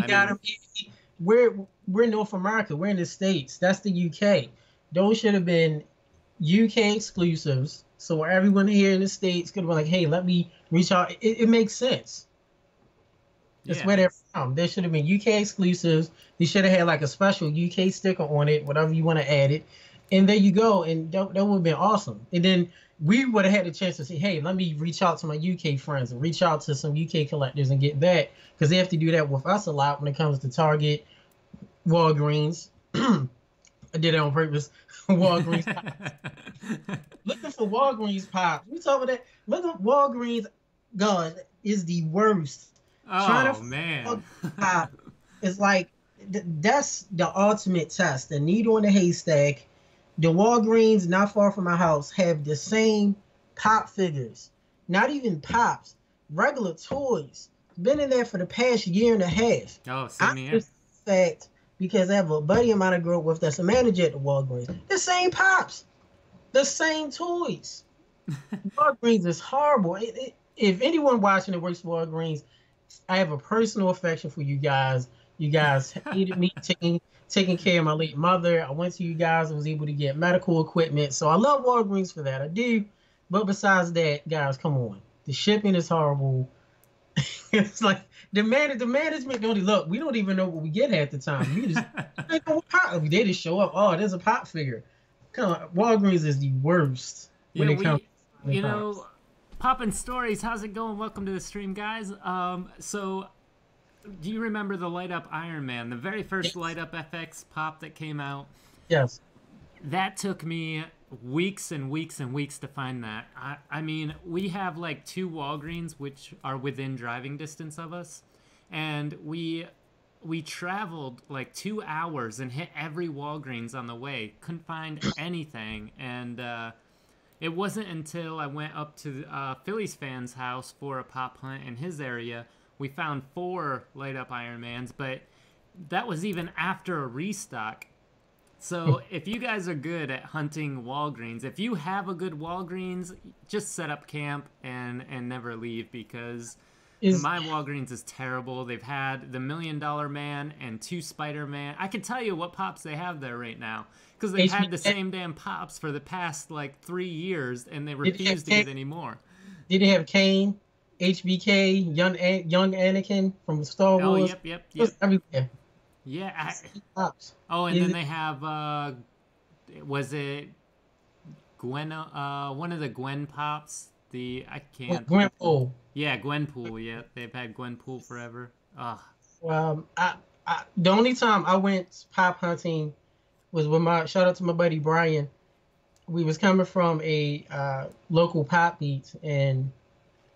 We're North America. We're in the States. That's the UK. those should have been UK exclusives. So where everyone here in the States could have been like, hey, let me reach out. It makes sense. That's Yeah. where they're from. There should have been UK exclusives. They should have had like a special UK sticker on it, whatever you want to add it. And there you go. And that would have been awesome. And then we would have had the chance to say, hey, let me reach out to my UK friends and reach out to some UK collectors and get that. Because they have to do that with us a lot when it comes to Target, Walgreens. I did it on purpose. Walgreens Pops. Looking for Walgreens Pops. We talk about that. Look at Walgreens. God, is the worst. Oh man. Pop is like that's the ultimate test. The needle in the haystack. The Walgreens not far from my house have the same pop figures. Not even pops. Regular toys. Been in there for the past year and a half. Oh, same here. Fact, because I have a buddy of mine I grew up with that's a manager at the Walgreens. The same pops. The same toys. Walgreens is horrible. If anyone watching that works for Walgreens, I have a personal affection for you guys. You guys hated me taking care of my late mother. I went to you guys. I was able to get medical equipment. So I love Walgreens for that. I do. But besides that, guys, come on. The shipping is horrible. It's like the management don't look. We don't even know what we get half the time. We just they just show up. Oh, there's a pop figure. Come on, Walgreens is the worst when it comes. You know, Poppin' Stories. How's it going? Welcome to the stream, guys. So, do you remember the Light Up Iron Man, the very first Light Up FX pop that came out? Yes. That took me weeks and weeks and weeks to find that. I mean, we have like 2 Walgreens which are within driving distance of us, and we traveled like 2 hours and hit every Walgreens on the way. Couldn't find anything, and it wasn't until I went up to Phillies fan's house for a pop hunt in his area, we found 4 Light Up Iron Mans, but that was even after a restock. So if you guys are good at hunting Walgreens, if you have a good Walgreens, just set up camp and never leave, because my Walgreens is terrible. They've had the $1 Million Man and 2 Spider-Man. I can tell you what pops they have there right now, because they've had the same damn pops for the past like 3 years, and they refuse to get any more. Did they have Kane, HBK, young Anakin from Star Wars? Oh, yep. Everywhere. Yeah. Pops. Oh, and then they have, was it Gwen, one of the Gwen Pops? I can't. Gwenpool. Yeah, Gwenpool, yeah. They've had Gwenpool forever. Ugh. The only time I went pop hunting was with shout out to my buddy Brian. We was coming from a local pop beat, and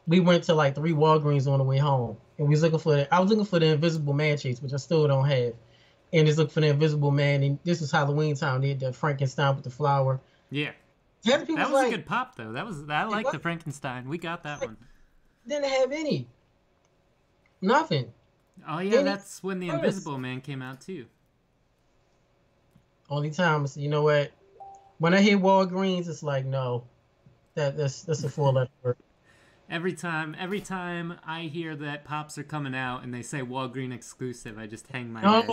we went to like 3 Walgreens on the way home. And I was looking for the Invisible Man chase, which I still don't have. And just looking for the Invisible Man, and this is Halloween time. They had the Frankenstein with the flower. Yeah. That was a good pop though. I like the Frankenstein. We got that one. Didn't have any. Nothing. Oh yeah, that's when the Invisible Man came out too. Only time, you know what? When I hear Walgreens, it's like no, that's a 4-letter word. Every time I hear that pops are coming out and they say Walgreens exclusive, I just hang my head.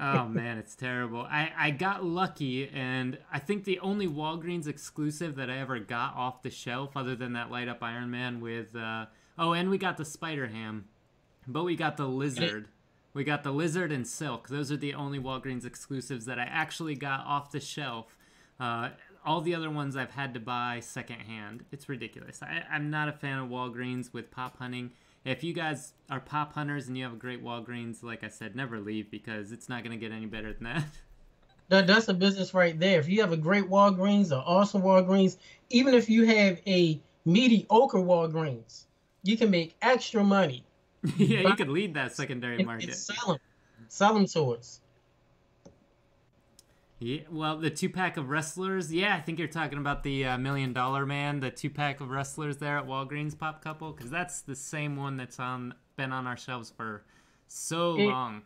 Oh man, it's terrible. I got lucky, and I think the only Walgreens exclusive that I ever got off the shelf, other than that Light Up Iron Man with and we got the Spider-Ham, but we got the Lizard. We got the Lizard and Silk. Those are the only Walgreens exclusives that I actually got off the shelf. All the other ones I've had to buy secondhand. It's ridiculous. I'm not a fan of Walgreens with pop hunting. If you guys are pop hunters and you have a great Walgreens, like I said, never leave, because it's not going to get any better than that. That's a business right there. If you have a great Walgreens, an awesome Walgreens, even if you have a mediocre Walgreens, you can make extra money. Yeah, you could lead that secondary market. And sell them to us. Yeah, well, the 2-pack of wrestlers. Yeah, I think you're talking about the $1 Million Man, the 2-pack of wrestlers there at Walgreens Pop Couple, because that's the same one that's been on our shelves for so long.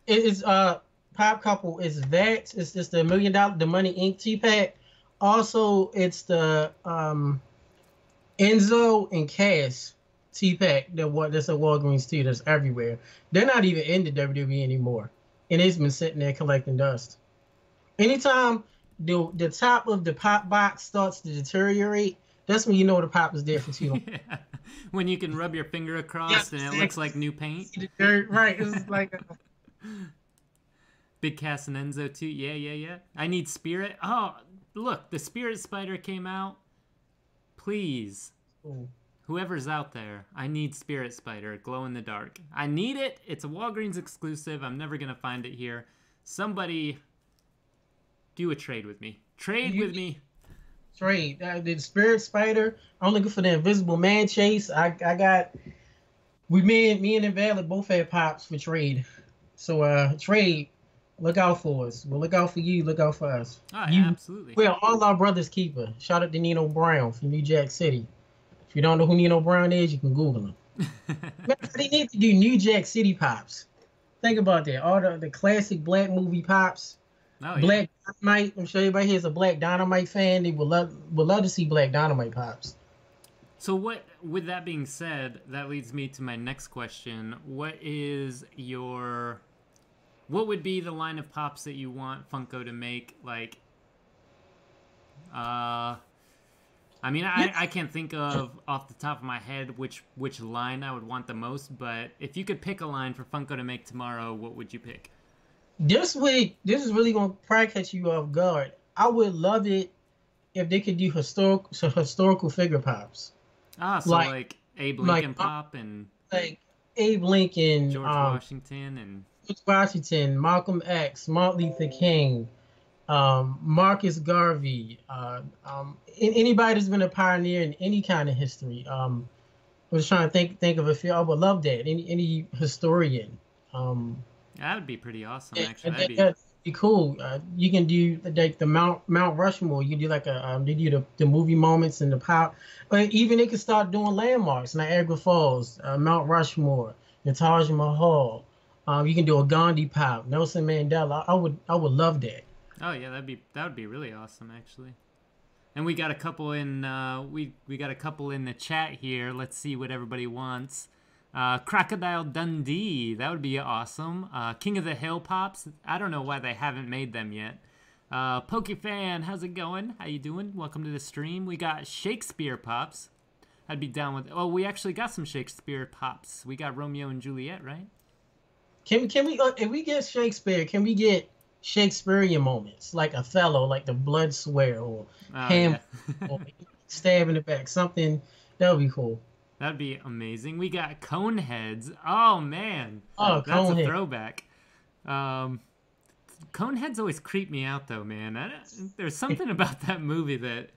It's Pop Couple is that. It's just the $1 Million, the Money Inc. 2-pack. Also, it's the Enzo and Cass 2-pack that's at Walgreens too. That's everywhere. They're not even in the WWE anymore, and it's been sitting there collecting dust. Anytime the top of the pop box starts to deteriorate, that's when you know the pop is there for too long. Yeah. When you can rub your finger across Yes, and it looks exactly. like new paint. See the dirt, right? It's like Big Casanenzo too. Yeah, yeah, yeah. I need Spirit. Oh, look, the Spirit Spider came out. Please, oh, whoever's out there, I need Spirit Spider, glow in the dark. I need it. It's a Walgreens exclusive. I'm never gonna find it here. Somebody do a trade with me. Trade you with me. trade the Spirit Spider. I'm looking for the Invisible Man chase. I got me and Invalid both had pops for trade. So trade. Look out for us. We'll look out for you. Look out for us. Oh, yeah, You, absolutely. we're all our brother's keeper. Shout out to Nino Brown from New Jack City. If you don't know who Nino Brown is, you can Google him. Man, they need to do New Jack City pops. Think about that. All the classic black movie pops. Oh, yeah. Black Dynamite. I'm sure everybody here is a Black Dynamite fan. They would love to see Black Dynamite pops. So what, with that being said, that leads me to my next question. What would be the line of pops that you want Funko to make? Like, I mean, I can't think of off the top of my head which line I would want the most, but if you could pick a line for Funko to make tomorrow, what would you pick? This week, this is really going to probably catch you off guard. I would love it if they could do historical figure pops. Ah, so like Abe Lincoln Pop and like Abe Lincoln, George Washington and George Washington, Malcolm X, Martin Luther King, Marcus Garvey, anybody that's been a pioneer in any kind of history. I was trying to think of a few. I would love that. Any historian. that would be pretty awesome, actually. That'd be cool. You can do like the Mount Rushmore. You can do like they do the movie moments and the pop. But even they could start doing landmarks, Niagara Falls, Mount Rushmore, the Taj Mahal. You can do a Gandhi pop, Nelson Mandela. I would love that. Oh yeah, that would be really awesome, actually. And we got a couple in we got a couple in the chat here. Let's see what everybody wants. Crocodile Dundee, that would be awesome. King of the Hill Pops, I don't know why they haven't made them yet. PokeFan, how's it going? How you doing? Welcome to the stream. We got Shakespeare Pops. I'd be down with. Oh, we actually got some Shakespeare Pops. We got Romeo and Juliet, right? Can we if we get Shakespeare? Can we get Shakespearean moments like Othello, like the blood swear, or Hamlet, or stab in the back? Something that would be cool. That'd be amazing. We got Coneheads. Oh man, that's Conehead. a throwback. Coneheads always creep me out though, man. There's something about that movie that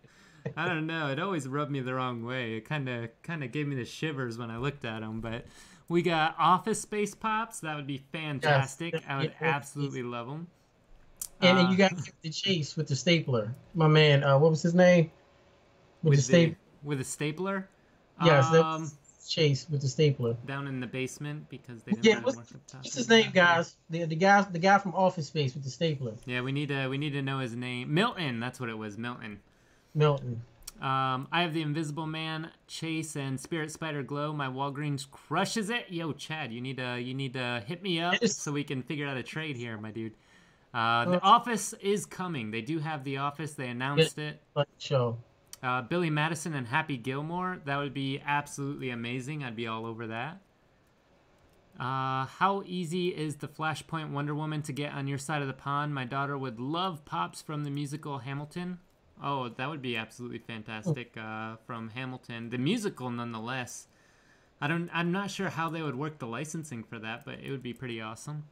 I don't know. It always rubbed me the wrong way. It kind of gave me the shivers when I looked at them. But we got Office Space Pops. That would be fantastic. Yes. I would absolutely love them. And then you got the chase with the stapler. My man, what was his name? With a stapler. Yes, that was Chase with the stapler. Down in the basement because they didn't work up top. What's his name, guys? The guy from Office Space with the stapler. Yeah, we need to know his name. Milton, that's what it was. Milton. I have the Invisible Man, Chase, and Spirit Spider Glow. My Walgreens crushes it. Yo, Chad, you need to hit me up so we can figure out a trade here, my dude. The Office is coming. They do have The Office. They announced it. Show. Billy Madison and Happy Gilmore. That would be absolutely amazing. I'd be all over that. How easy is the Flashpoint Wonder Woman to get on your side of the pond? My daughter would love Pops from the musical Hamilton. Oh, that would be absolutely fantastic from Hamilton. The musical, nonetheless. I'm not sure how they would work the licensing for that, but it would be pretty awesome.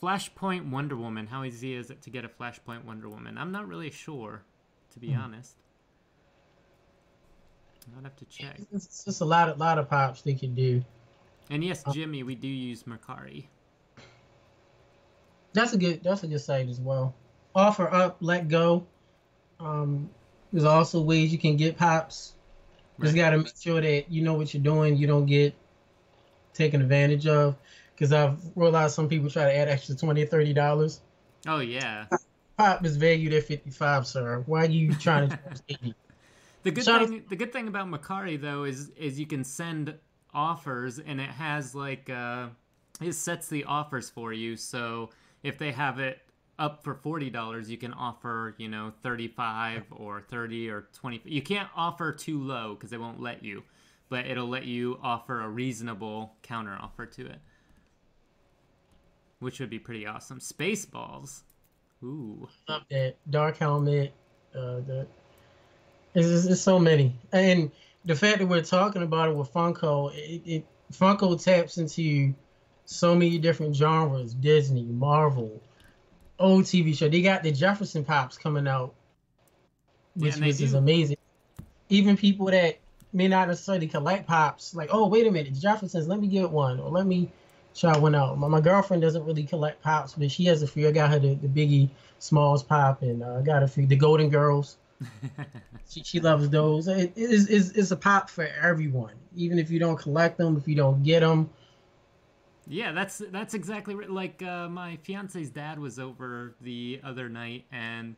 Flashpoint Wonder Woman. How easy is it to get a Flashpoint Wonder Woman? I'm not really sure, to be honest. I'd have to check. It's just a lot of pops they can do. And yes, Jimmy, we do use Mercari. That's a good site as well. Offer up, let go. There's also ways you can get pops. Just gotta make sure that you know what you're doing. You don't get taken advantage of. Because I've realized some people try to add extra $20 or $30. Oh yeah. Pop is valued at $55, sir. Why are you trying to charge $80? The good thing about Mercari though is you can send offers and it has like it sets the offers for you. So if they have it up for $40, you can offer, you know, 35 or 30 or 20. You can't offer too low because they won't let you, but it'll let you offer a reasonable counter offer to it, which would be pretty awesome. Spaceballs. Ooh. Love that. Dark Helmet. It's so many. And the fact that we're talking about it with Funko, Funko taps into so many different genres. Disney, Marvel, old TV show. They got the Jefferson Pops coming out, which is amazing. Even people that may not necessarily collect Pops, like, oh, wait a minute, Jeffersons, let me get one, or let me try one out. My girlfriend doesn't really collect Pops, but she has a few. I got her the Biggie Smalls Pop, and I got a few, the Golden Girls. She loves those. It's a Pop for everyone, even if you don't collect them, if you don't get them. Yeah, that's exactly right. Like my fiance's dad was over the other night, and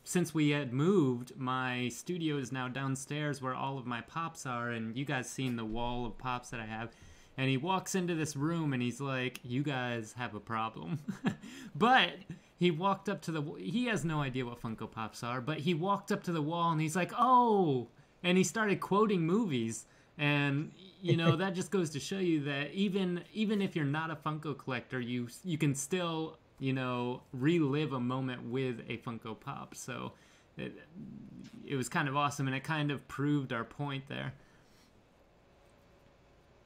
since we had moved, my studio is now downstairs where all of my Pops are, and you guys seen the wall of Pops that I have. And he walks into this room and he's like, "You guys have a problem." But he walked up to he has no idea what Funko Pops are, but he walked up to the wall and he's like, "Oh," and he started quoting movies. And, you know, that just goes to show you that even if you're not a Funko collector, you can still, you know, relive a moment with a Funko Pop. So it was kind of awesome, and it kind of proved our point there.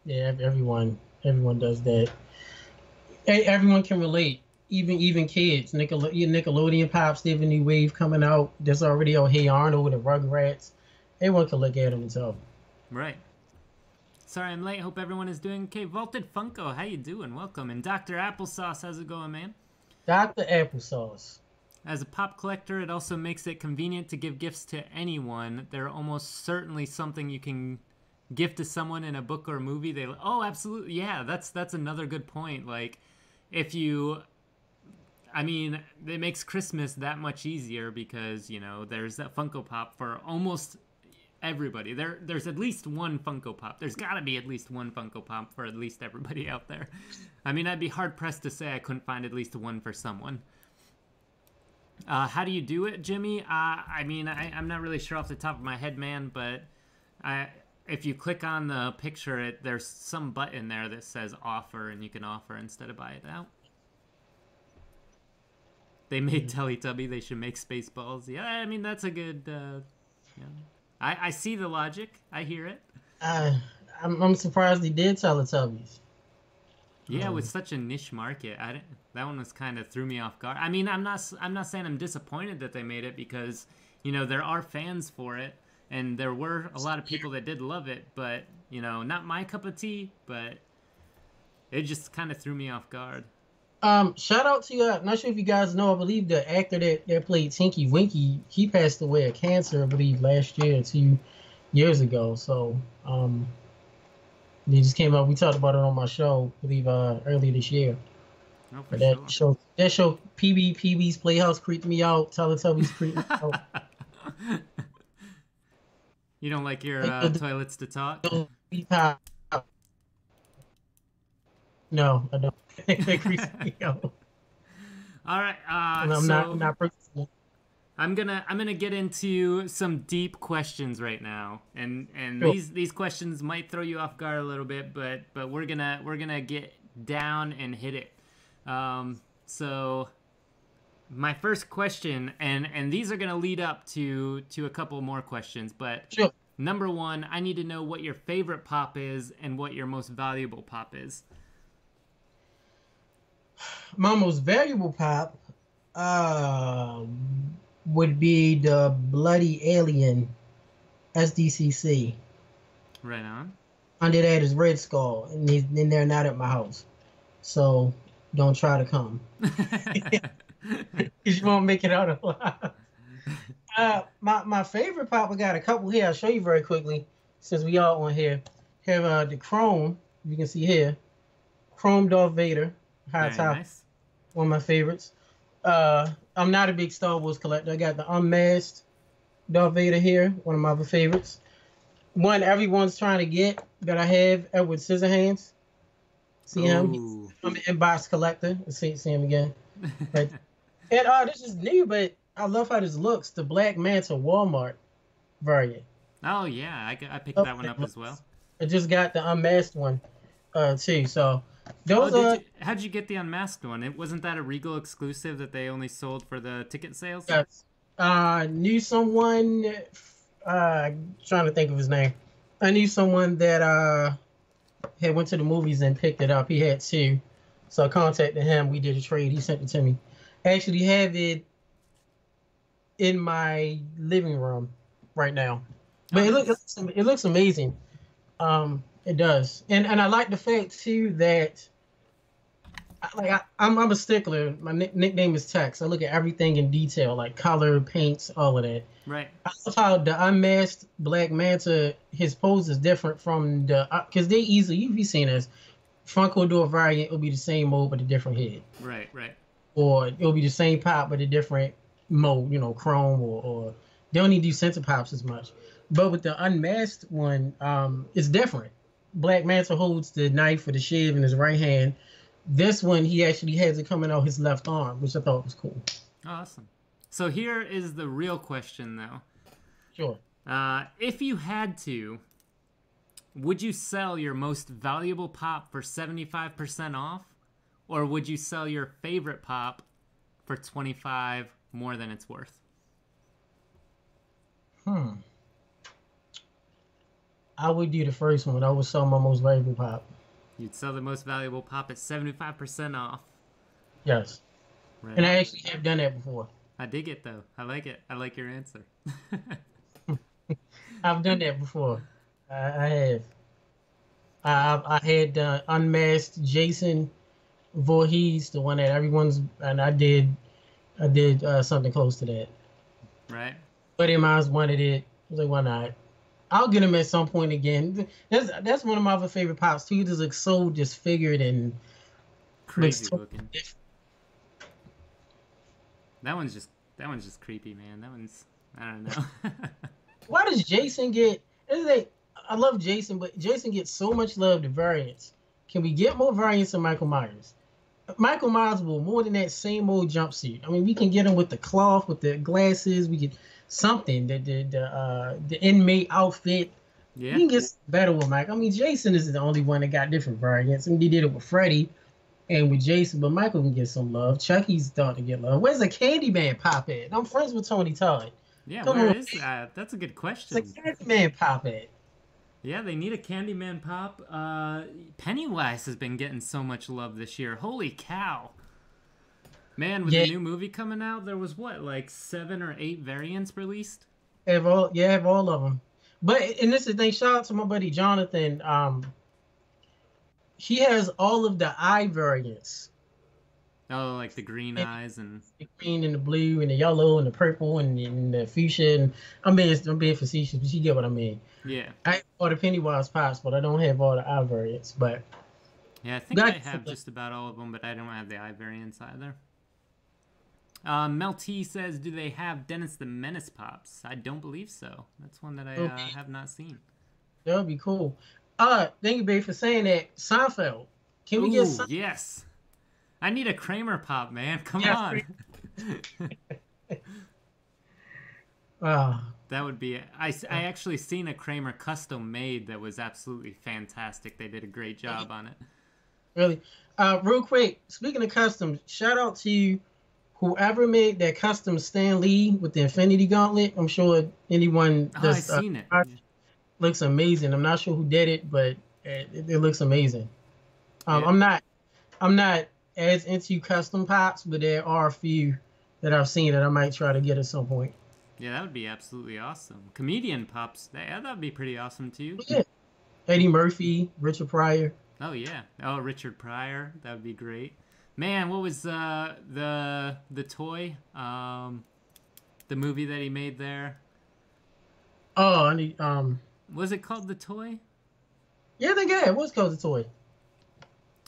Yeah, everyone does that. Everyone can relate, even kids. Nickelodeon Pops, they have a new wave coming out. There's already Hey Arnold and Rugrats. Everyone can look at them and tell. Right. Sorry I'm late. Hope everyone is doing okay. Vaulted Funko, how you doing? Welcome. And Dr. Applesauce, how's it going, man? Dr. Applesauce. As a pop collector, it also makes it convenient to give gifts to anyone. They're almost certainly something you can gift to someone in a book or a movie. Oh, absolutely. Yeah, that's another good point. Like, if you... I mean, it makes Christmas that much easier because, you know, there's that Funko Pop for almost... everybody. There's at least one Funko Pop. There's got to be at least one Funko Pop for at least everybody out there. I mean, I'd be hard-pressed to say I couldn't find at least one for someone. How do you do it, Jimmy? I mean, I'm not really sure off the top of my head, man, but if you click on the picture, there's some button there that says offer, and you can offer instead of buy it out. They made Teletubby. They should make Spaceballs. Yeah, I mean, that's a good... yeah. I see the logic. I hear it. I'm surprised they did Teletubbies. Yeah, with such a niche market, that one was kind of threw me off guard. I mean, I'm not saying I'm disappointed that they made it because, you know, there are fans for it, and there were a lot of people that did love it, but, you know, not my cup of tea, but it just kind of threw me off guard. Shout out to I'm not sure if you guys know, I believe the actor that played Tinky Winky, he passed away of cancer, I believe, last year or 2 years ago. So they just came out. We talked about it on my show, I believe, earlier this year. Oh, for sure. That show PB's Playhouse creeped me out. Teletubbies creeped me out. You don't like your toilets to talk? No, I don't. That creeps me out. All right. I'm not personal. I'm gonna get into some deep questions right now, and Sure. these questions might throw you off guard a little bit, but we're gonna get down and hit it. So my first question, and these are gonna lead up to a couple more questions, but Sure. Number one, I need to know what your favorite pop is and what your most valuable pop is. My most valuable pop would be the Bloody Alien SDCC. Right on. Under that is Red Skull, and they're not at my house. So don't try to come. Because you won't make it out alive. My favorite pop, I got a couple here. I'll show you very quickly, since we all on here. Have the Chrome, you can see here. Chrome Darth Vader. High top. Nice. One of my favorites. I'm not a big Star Wars collector. I got the unmasked Darth Vader here. One of my other favorites. One everyone's trying to get that I have, Edward Scissorhands. See him? I'm an inbox collector. See him again. Right. And this is new, but I love how this looks. The Black Manta Walmart variant. Oh yeah, I picked Love that how one it up as well. looks. I just got the unmasked one, too. So Oh, those did are you? How'd you get the unmasked one? It wasn't that a Regal exclusive that they only sold for the ticket sales? yes. Knew someone. Trying to think of his name. I knew someone that had went to the movies and picked it up. He had two, so I contacted him. We did a trade. He sent it to me. I actually have it in my living room right now, Oh, but nice. it looks amazing. It does, and I like the fact too that I'm a stickler. My nickname is Tex. I look at everything in detail, like color, paints, all of that. Right. I love how the unmasked Black Manta, his pose is different from the because they easily you've seen this. Funko do a variant, it'll be the same mode but a different head, Right. Right. or it'll be the same pop but a different mode, chrome or they don't need to do center pops as much. But with the unmasked one, it's different. Black Manta holds the knife or the shiv in his right hand. This one, he actually has it coming out his left arm, which I thought was cool. Awesome. So here is the real question, though. Sure. If you had to, would you sell your most valuable pop for 75% off? Or would you sell your favorite pop for 25 more than it's worth? Hmm. I would do the first one. I would sell my most valuable pop. You'd sell the most valuable pop at 75% off. Yes. Right And I on. actually have done that before. I dig it, though. I like it. I like your answer. I've done that before. I have. I had unmasked Jason Voorhees, the one that everyone's, and I did something close to that. Right? Buddy of mine wanted it. I was like, why not? I'll get him at some point again. That's one of my other favorite pops too. He just looks so disfigured and looks Crazy totally looking. different. That one's just creepy, man. That one's I don't know. Why does Jason get? It's like, I love Jason, but Jason gets so much love to variants. Can we get more variants of Michael Myers? Michael Myers will more than that same old jumpsuit. I mean, we can get him with the cloth, with the glasses. We get something the inmate outfit. We Yeah. can get better with Mike. I mean, Jason is the only one that got different variants. I mean, they did it with Freddy and with Jason, but Michael can get some love. Chucky's starting to get love. Where's the Candyman pop at? I'm friends with Tony Todd. Yeah, Come where on, is that? That's a good where's question. the Candyman pop at? Yeah, they need a Candyman pop. Pennywise has been getting so much love this year. Holy cow. Man, with the Yeah, new movie coming out, there was what, like 7 or 8 variants released? have all of them. But and this is the thing. Shout out to my buddy Jonathan. He has all of the eye variants. Oh, like the green And eyes and the green and the blue and the yellow and the purple and the fuchsia. And I'm being facetious, but you get what I mean. yeah. I have all the Pennywise pops, but I don't have all the eye variants. But Yeah, I think I got have just about all of them, but I don't have the eye variants either. Mel T says, do they have Dennis the Menace pops? I don't believe so. That's one that I okay, have not seen. that would be cool. Thank you, babe, for saying that. Seinfeld. Can we get Ooh, some? yes. I need a Kramer pop, man. Come Yes. on. Uh, That would be. I actually seen a Kramer custom made that was absolutely fantastic. They did a great job on it. really. Real quick. Speaking of customs, shout out to whoever made that custom Stan Lee with the Infinity Gauntlet. I'm sure anyone Oh, I that's seen it. Yeah. looks amazing. I'm not sure who did it, but it looks amazing. Yeah. I'm not as into custom pops, but there are a few that I've seen that I might try to get at some point. Yeah, that would be absolutely awesome. Comedian pops. Yeah, that would be pretty awesome too. Yeah. Eddie Murphy, Richard Pryor. Oh yeah. Oh, Richard Pryor. That would be great. Man, what was the toy? The movie that he made there. Oh, I need Was it called The Toy? yeah, I think it was called The Toy.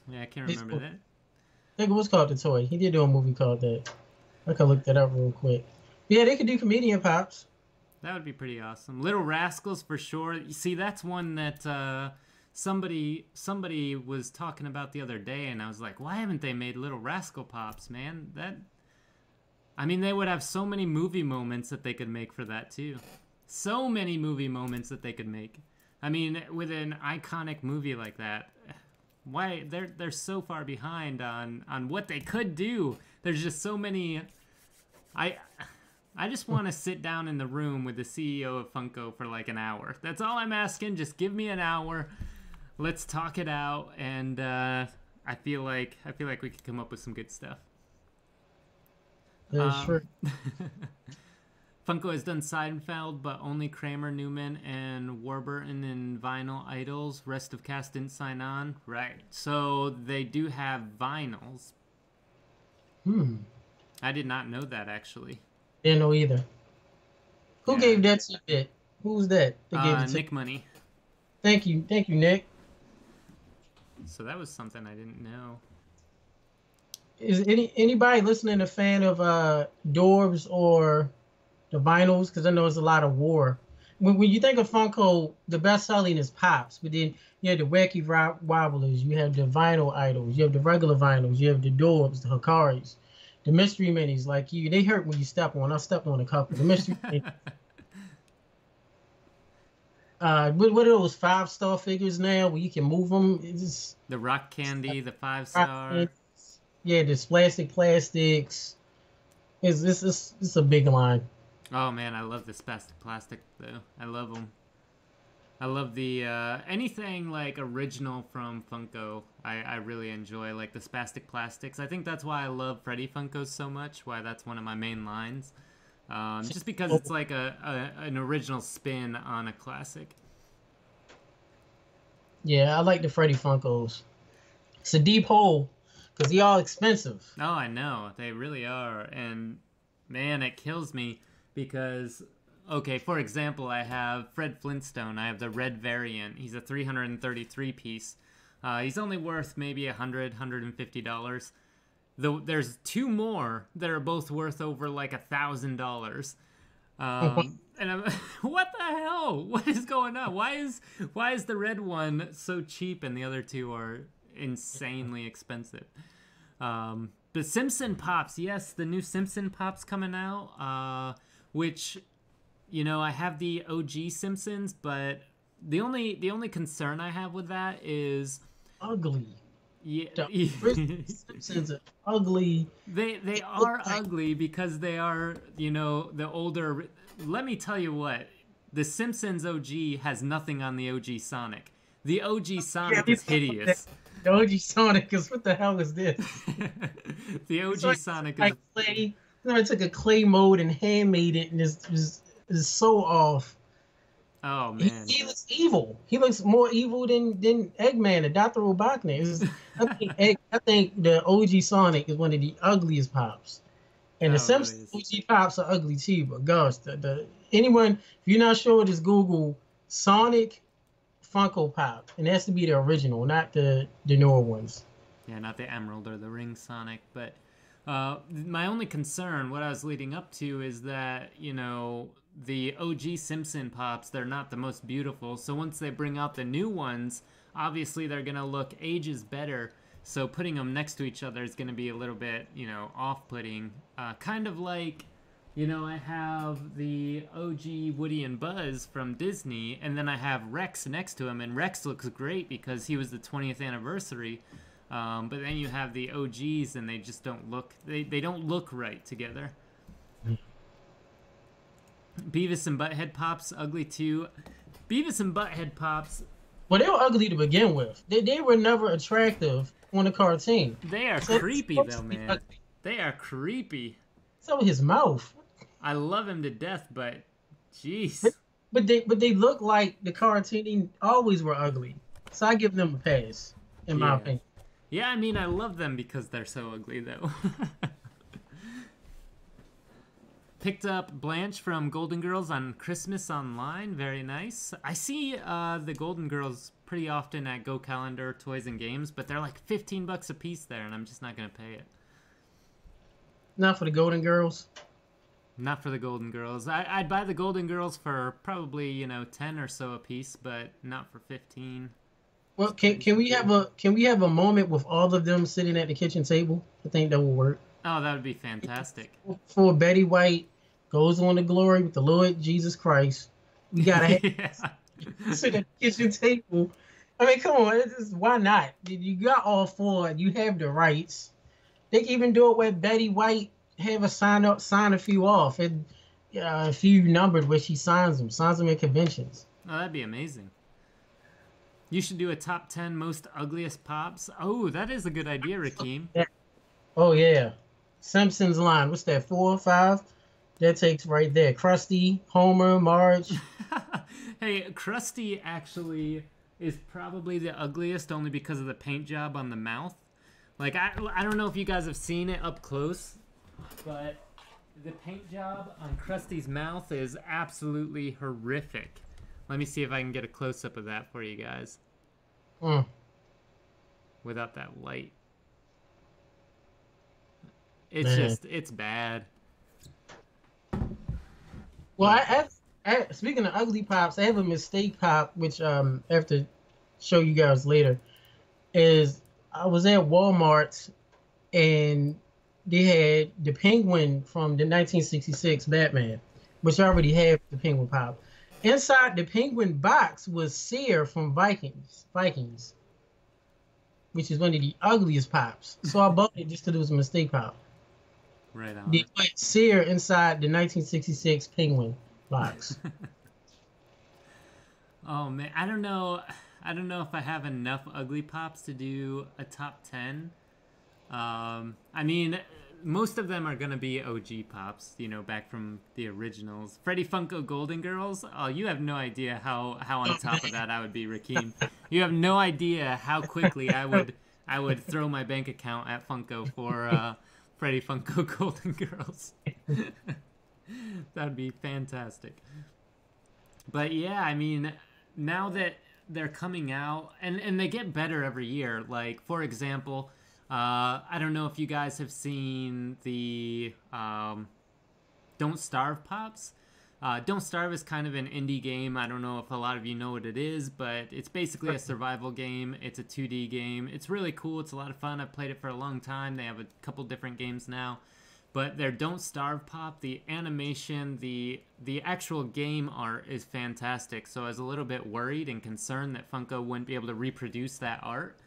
Yeah, I can't remember that. I think it was called The Toy. He did do a movie called that. I could look that up real quick. Yeah, they could do comedian pops. That would be pretty awesome. Little Rascals for sure. You see, that's one that somebody was talking about the other day, and I was like, why haven't they made Little Rascal pops, man? I mean, they would have so many movie moments that they could make for that too. So many movie moments that they could make. I mean, with an iconic movie like that, why they're so far behind on what they could do. There's just so many. I just want to sit down in the room with the CEO of Funko for like an hour. That's all I'm asking. Just give me an hour. Let's talk it out, and I feel like we could come up with some good stuff. That's true. Funko has done Seinfeld, but only Kramer, Newman, and Warburton in vinyl idols. Rest of cast didn't sign on. Right. So they do have vinyls. I did not know that, actually. Didn't know either. Who gave that tidbit? Who's that? Nick Money. Thank you, Nick. So that was something I didn't know. Is anybody listening a fan of Dorbs or the vinyls? Because I know it's a lot of war. When you think of Funko, the best selling is Pops, but then you have the Wacky Wobblers, you have the vinyl idols, you have the regular vinyls, you have the Dorbs, the Hikaris, the mystery minis. Like they hurt when you step on. I stepped on a couple. The mystery minis. What are those 5-star figures now where you can move them? It's just, the Rock Candy, the 5-star. Yeah, this plastics. It's a big line. Oh man, I love the spastic plastic though. I love them. I love the anything like original from Funko. I really enjoy, like the spastic plastics. I think that's why I love Freddy Funkos so much. Why that's one of my main lines. Just because it's like an original spin on a classic. Yeah, I like the Freddy Funkos. It's a deep hole because they're all expensive. Oh, I know. They really are. And man, it kills me because, okay, for example, I have Fred Flintstone. I have the red variant. He's a 333 piece. He's only worth maybe $100, $150. Though there's two more that are both worth over like $1,000. And I'm, what the hell? What is going on? Why is the red one so cheap and the other two are insanely expensive? The Simpson Pops, yes, the new Simpson Pops coming out. Which, you know, I have the OG Simpsons, but the only concern I have with that is ugly. Yeah, Simpsons are ugly. They are ugly because they are, you know, the older. Let me tell you what, the Simpsons OG has nothing on the OG Sonic. The OG Sonic is hideous. The OG Sonic is, what the hell is this? The OG Sonic is clay. I took a clay mold and hand made it, and it's so off. Oh man, he looks evil. He looks more evil than Eggman and Dr. Robotnik. I think the OG Sonic is one of the ugliest Pops, and the Simpsons OG Pops are ugly too. But gosh, anyone, if you're not sure, just Google Sonic Funko Pop, and it has to be the original, not the newer ones. Yeah, not the Emerald or the Ring Sonic. But my only concern, what I was leading up to, is that, you know, the OG Simpson Pops, they're not the most beautiful. So once they bring out the new ones, obviously they're going to look ages better. So putting them next to each other is going to be a little bit, you know, off-putting. Kind of like, you know, I have the OG Woody and Buzz from Disney, and then I have Rex next to him, and Rex looks great because he was the 20th anniversary. But then you have the OGs, and they just don't look, they don't look right together. Beavis and Butthead Pops, ugly too. Beavis and Butthead Pops. Well, they were ugly to begin with. They were never attractive on the cartoon. They are creepy though, man. They are creepy. So his mouth. I love him to death, but jeez. But they look like the cartoon always were ugly. So I give them a pass, in my opinion. Yeah, I mean, I love them because they're so ugly though. Picked up Blanche from Golden Girls on Christmas online. Very nice. I see the Golden Girls pretty often at Go Calendar Toys and Games, but they're like $15 a piece there, and I'm just not going to pay it. Not for the Golden Girls? Not for the Golden Girls. I'd buy the Golden Girls for probably, you know, 10 or so a piece, but not for 15. Well, can we have a moment with all of them sitting at the kitchen table? I think that will work. Oh, that would be fantastic. For Betty White goes on to glory with the Lord Jesus Christ. We gotta have Yeah. sit at the kitchen table. I mean, come on, why not? You got all four. You have the rights. They can even do it where Betty White have a sign a few off, and a few numbered where she signs them in conventions. Oh, that'd be amazing. You should do a top 10 most ugliest pops. Oh, that is a good idea, Rakeem. Yeah. Oh yeah, Simpsons line. What's that? 4 or 5? That takes right there. Krusty, Homer, Marge. Hey, Krusty actually is probably the ugliest only because of the paint job on the mouth. Like, I don't know if you guys have seen it up close, but the paint job on Krusty's mouth is absolutely horrific. Let me see if I can get a close-up of that for you guys. Without that light. It's it's bad. Well, speaking of ugly pops, I have a mistake pop, which I have to show you guys later. Is I was at Walmart and they had the Penguin from the 1966 Batman, which I already have the Penguin pop. Inside the Penguin box was Sear from Vikings, which is one of the ugliest pops. So I bought it just to do some mistake pop. Right on. They put Sear inside the 1966 Penguin box. Oh man, I don't know if I have enough ugly pops to do a top 10. I mean, most of them are gonna be OG pops, you know, back from the originals. Freddy Funko Golden Girls. Oh, you have no idea how on top of that I would be, Rakeem. You have no idea how quickly I would throw my bank account at Funko for Freddy Funko Golden Girls. That would be fantastic. But yeah, I mean, now that they're coming out, and they get better every year. Like, for example, I don't know if you guys have seen the Don't Starve Pops. Don't Starve is kind of an indie game. I don't know if a lot of you know what it is, but it's basically a survival game. It's a 2D game. It's really cool. It's a lot of fun. I've played it for a long time. They have a couple different games now. But their Don't Starve Pop, the animation, the actual game art is fantastic. So I was a little bit worried and concerned that Funko wouldn't be able to reproduce that art.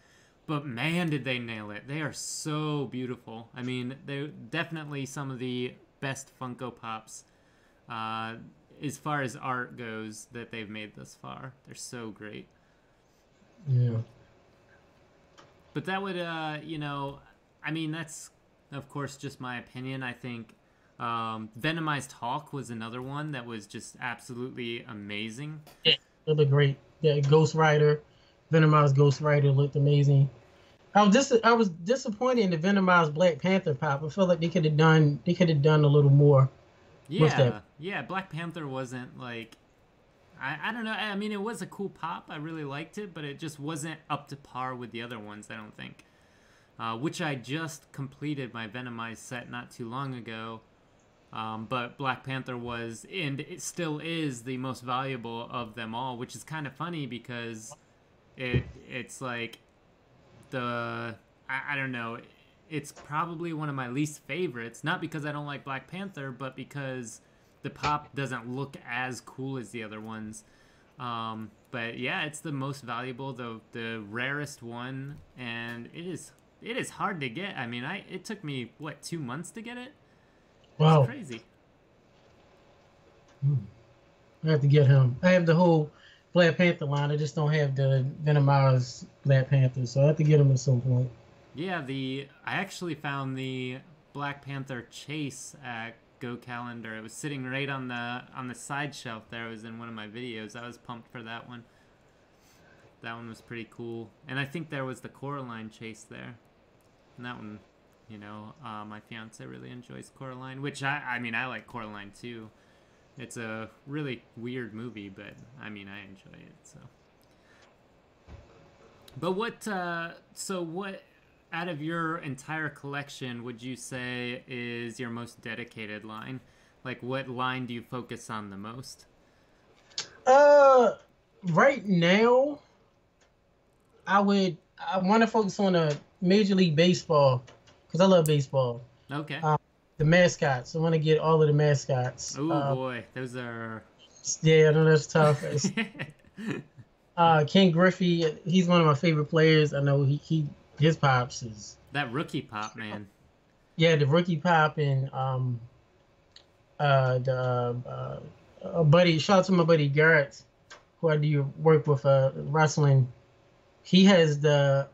But man, did they nail it. They are so beautiful. I mean, they're definitely some of the best Funko Pops as far as art goes that they've made thus far. They're so great. Yeah. But that would, you know, I mean, that's, of course, just my opinion. I think Venomized Hawk was another one that was just absolutely amazing. Yeah, they look great. Yeah, Ghost Rider, Venomized Ghost Rider looked amazing. I was disappointed in the Venomized Black Panther pop. I felt like they could have done a little more. Yeah, yeah. Black Panther wasn't like, I don't know. I mean, it was a cool pop. I really liked it, but it just wasn't up to par with the other ones, I don't think. Which I just completed my Venomized set not too long ago. But Black Panther was, and it still is, the most valuable of them all, which is kind of funny because it's like I don't know, it's probably one of my least favorites, not because I don't like Black Panther, but because the pop doesn't look as cool as the other ones. But yeah, it's the most valuable, the rarest one, and it is hard to get. I mean, it took me, what, 2 months to get it? Wow. It's crazy. I have to get him. I have the whole Black Panther line. I just don't have the Venomized Black Panther, so I have to get him at some point. Yeah, I actually found the Black Panther chase at Go Calendar. It was sitting right on the side shelf there. It was in one of my videos. I was pumped for that one. That one was pretty cool. And I think there was the Coraline chase there. And that one, you know, my fiance really enjoys Coraline, which I mean, I like Coraline too. It's a really weird movie, but I mean, I enjoy it, so. But what out of your entire collection would you say is your most dedicated line? Like, what line do you focus on the most? Right now, I want to focus on a Major League Baseball because I love baseball. Okay. The mascots. I want to get all of the mascots. Oh boy, those are. Yeah, I know that's tough. Ken Griffey, he's one of my favorite players. I know he his pops is That rookie pop, man. yeah, the rookie pop and the buddy. Shout out to my buddy Garrett, who I do work with wrestling. He has the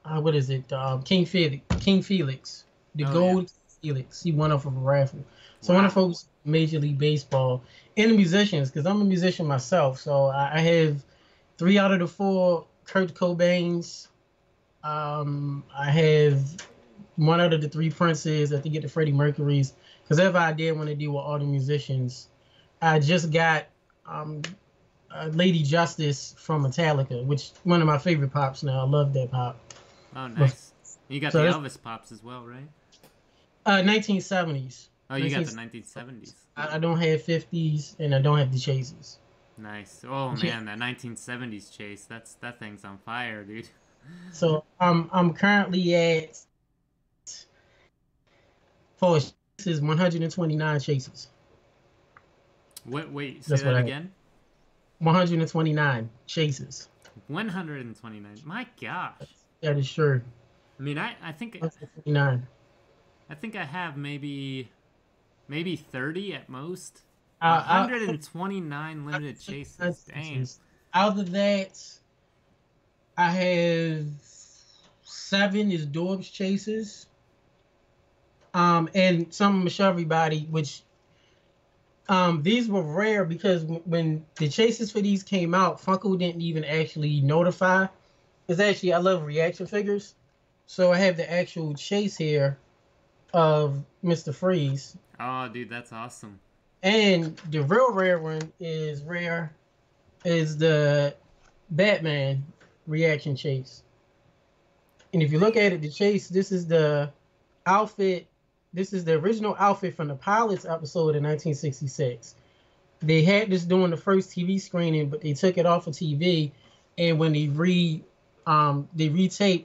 what is it? King Felix. King Felix, the Oh, gold Felix. He won off of a raffle. So Wow. one of the folks Major League Baseball and the musicians, because I'm a musician myself. So I have 3 out of the 4 Kurt Cobains. I have 1 out of the 3 Princes. I think get the Freddie Mercury's. Because if I did want to deal with all the musicians, I just got Lady Justice from Metallica, which one of my favorite pops now. I love that pop. Oh, nice. You got So the this- Elvis pops as well, right? 1970s. Oh, you got the 1970s. I don't have 50s, and I don't have the chases. Nice. Oh Yeah. man, that 1970s chase. That thing's on fire, dude. So I'm currently at for chases 129 chases. Wait, say That's what that I- again? 129 chases. 129. My gosh. That is true. I mean, I think 129. I have maybe 30 at most. I- 129 limited chases. Damn. Out of that, I have 7 is Dorbs chases. And some of Show Everybody, which these were rare because when the chases for these came out, Funko didn't even actually notify. It's actually, I love reaction figures. So I have the actual chase here of Mr. Freeze. Oh, dude, that's awesome. And the real rare one is the Batman reaction chase. And if you look at it, the chase, this is the outfit. This is the original outfit from the Pilots episode in 1966. They had this during the first TV screening, but they took it off of TV. And when they retaped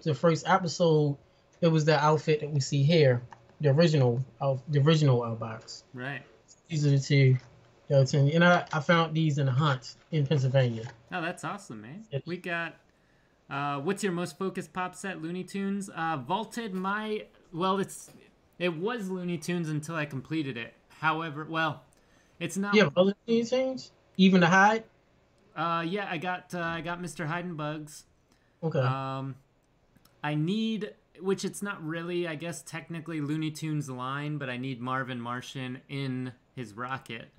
the first episode, it was the outfit that we see here, the original Outbox. Right. These are the 2. And I found these in a hunt in Pennsylvania. Oh, that's awesome, man. Yep. We got. What's your most focused pop set? Looney Tunes. Vaulted. It was Looney Tunes until I completed it. However, it's not. Yeah, other things, even the hide. Yeah, I got Mr. Hyde and Bugs. Okay. I need, which it's not really, I guess, technically Looney Tunes line, but I need Marvin Martian in his rocket,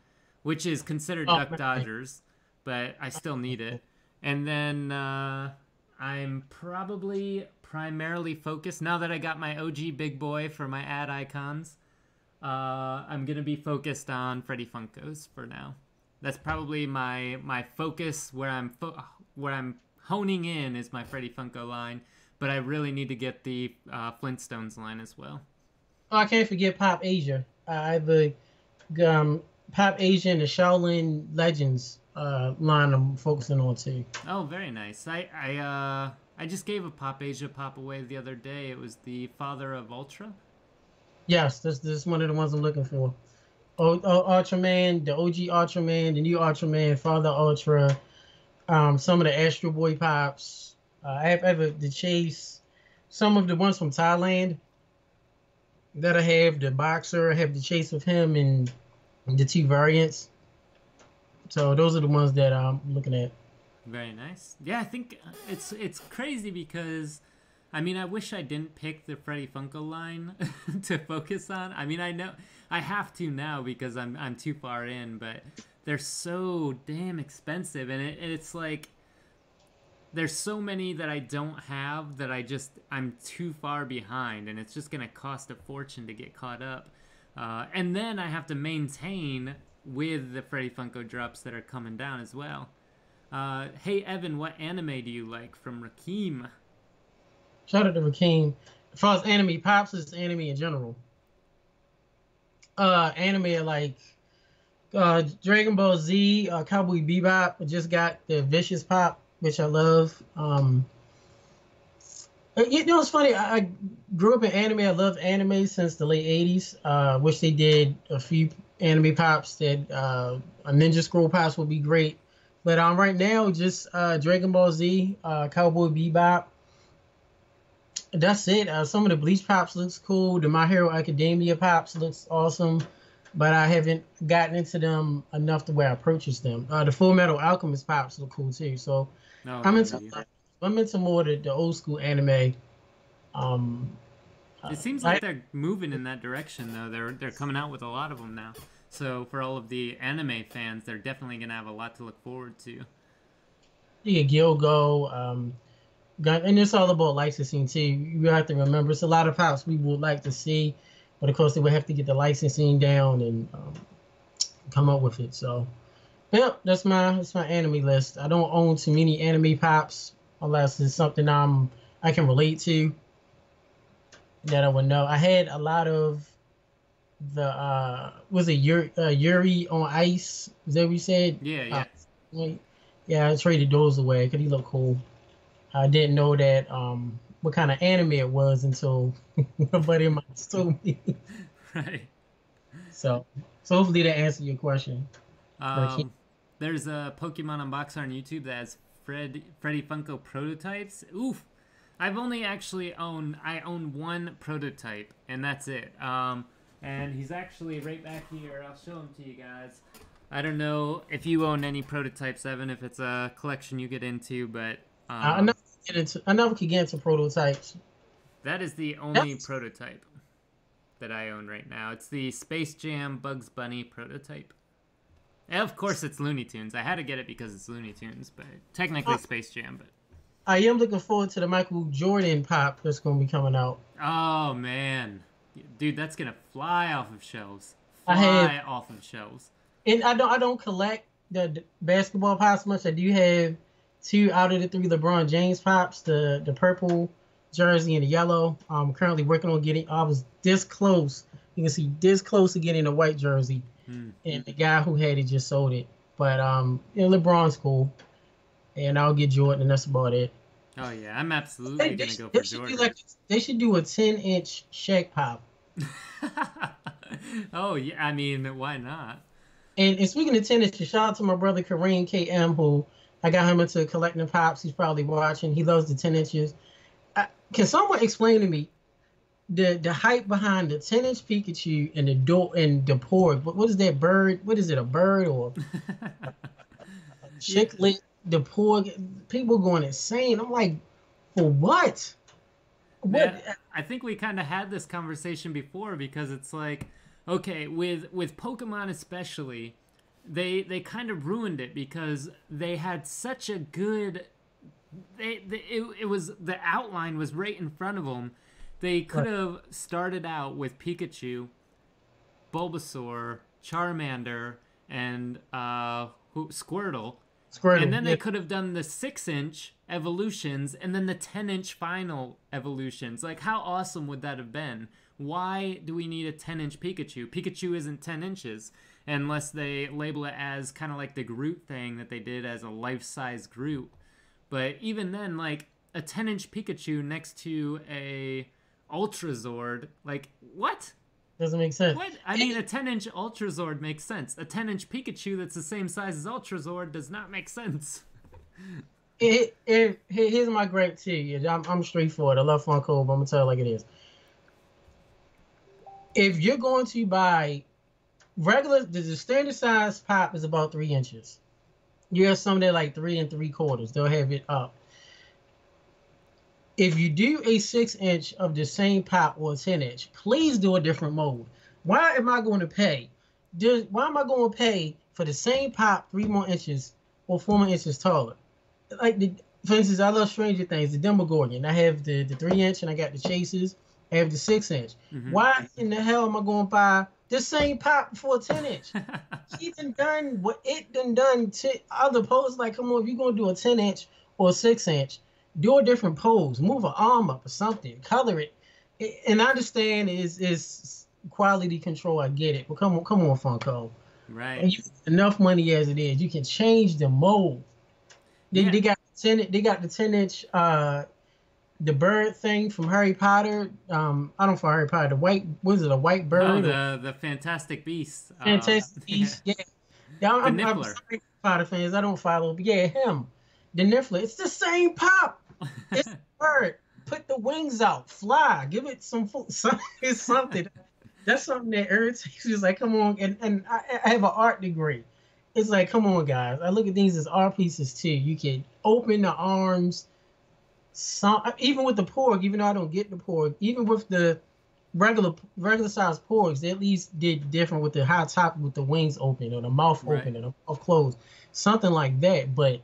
which is considered Duck man. Dodgers, but I still need it. And then I'm probably primarily focused, now that I got my OG big boy for my ad icons, I'm going to be focused on Freddy Funkos for now. That's probably my focus, where I'm honing in is my Freddy Funko line, but I really need to get the Flintstones line as well. Oh, I can't forget Pop Asia. I have the Pop Asia and the Shaolin Legends line I'm focusing on too. Oh, very nice. I just gave a Pop Asia pop away the other day. It was the Father of Ultra. Yes, this is one of the ones I'm looking for. Ultraman, the OG Ultraman, the new Ultraman, Father Ultra, some of the Astro Boy pops. I have the Chase, some of the ones from Thailand that I have, the Boxer, I have the Chase of him and the 2 variants. So those are the ones that I'm looking at. Very nice. Yeah, I think it's crazy because, I mean, I wish I didn't pick the Freddy Funko line to focus on. I mean, I know I have to now because I'm too far in, but they're so damn expensive, and it's like there's so many that I don't have that I'm too far behind, and it's just gonna cost a fortune to get caught up. And then I have to maintain with the Freddy Funko drops that are coming down as well. Hey Evan, what anime do you like? From Rakeem. Shout out to Rakeem. As far as anime, Pops is anime in general. Anime like Dragon Ball Z, Cowboy Bebop. I just got the Vicious Pop, which I love. You know, it's funny. I grew up in anime. I love anime since the late '80s. Wish they did a few anime pops that a Ninja Scroll pops would be great. But right now, just Dragon Ball Z, Cowboy Bebop. That's it. Some of the Bleach pops looks cool. The My Hero Academia pops looks awesome, but I haven't gotten into them enough to where I purchased them. The Full Metal Alchemist pops look cool too. So Oh, I'm yeah, into I'm into more the old school anime. Um, it seems like they're moving in that direction, though. They're coming out with a lot of them now. So for all of the anime fans, they're definitely gonna have a lot to look forward to. yeah, Gilgo. And it's all about licensing too. You have to remember, it's a lot of pops we would like to see, but of course they would have to get the licensing down and come up with it. So, yeah, that's my anime list. I don't own too many anime pops unless it's something I can relate to that I would know. I had a lot of the was it Yuri on Ice? Is that what you said? Yeah, Like, yeah, I traded those away because he looked cool. I didn't know that what kind of anime it was until a buddy of mine told me. right. So so hopefully that answered your question. But I can't. There's a Pokemon unboxer on YouTube that has Freddy Funko prototypes. Oof. I've only actually I own one prototype, and that's it. And he's actually right back here. I'll show him to you guys. I don't know if you own any prototypes, Evan, if it's a collection you get into, but I never could get into prototypes. that is the only prototype that I own right now. It's the Space Jam Bugs Bunny prototype. And of course, it's Looney Tunes. I had to get it because it's Looney Tunes, but technically Space Jam. But I am looking forward to the Michael Jordan pop that's going to be coming out. oh man, dude, that's gonna fly off of shelves. I Fly have, off of shelves. and I don't collect the basketball pops much. I do have two out of the three LeBron James pops, the purple jersey and the yellow. I'm currently working on getting. I was this close. You can see this close to getting a white jersey, and the guy who had it just sold it. But LeBron's cool, and I'll get Jordan, and that's about it. Oh yeah, I'm absolutely gonna go for They should Jordan. do they should do a 10-inch Shaq pop. Oh yeah, I mean, why not? And speaking of 10 inches, shout out to my brother Kareem KM, who I got him into collecting pops. He's probably watching. He loves the 10 inches. Can someone explain to me the hype behind the 10-inch Pikachu and the door and the Porg? What is that bird? What is it? A bird or a chicklet? The Porg. People going insane. I'm like, for what? What? Yeah, I think we kind of had this conversation before because it's like, okay, with Pokemon especially, they kind of ruined it because they had such a good it was the outline was right in front of them. They could have started out with Pikachu, Bulbasaur, Charmander, and Squirtle. And then they could have done the 6-inch evolutions and then the 10-inch final evolutions. Like, how awesome would that have been? Why do we need a 10-inch Pikachu? Pikachu isn't 10 inches unless they label it as kind of like the Groot thing that they did as a life-size Groot. But even then, like, a 10-inch Pikachu next to a Ultra Zord, like, what? Doesn't make sense. What? I mean, a 10-inch Ultra Zord makes sense. A 10-inch Pikachu that's the same size as Ultra Zord does not make sense. Here's my gripe too. I'm straightforward. I love Funko, but I'm gonna tell you like it is. If you're going to buy the standard size pop is about 3 inches. You have some that like 3 3/4. They'll have it up. If you do a 6-inch of the same pop or a 10-inch, please do a different mold. Why am I going to pay? Why am I going to pay for the same pop 3 more inches or 4 more inches taller? Like, for instance, I love Stranger Things, the Demogorgon. I have the 3-inch and I got the Chases. I have the 6-inch. Why in the hell am I going to buy the same pop for a 10-inch? He done what it done to other poses. Like, come on, if you're going to do a 10-inch or a 6-inch, do a different pose, move an arm up or something, color it. And I understand is quality control. I get it, but come on, Funko. Right. And you enough money as it is, you can change the mold. They got the 10-inch the bird thing from Harry Potter. I don't follow Harry Potter. The white, what is it? A white Oh, bird or the Fantastic Beasts. Fantastic Yeah. Beast? Yeah, yeah. The I'm Niffler. sorry, Potter fans. I don't follow, but yeah, him, the Niffler. It's the same pop. It's a bird. Put the wings out, fly. Give it some food. It's something. That's something that irritates me. It's like, come on, and I have an art degree. It's like, come on, guys. I look at these as art pieces too. You can open the arms. Some even with the porg, even though I don't get the porg, even with the regular size porgs, they at least did different with the high top with the wings open or the mouth Right. open or the mouth closed, something like that. But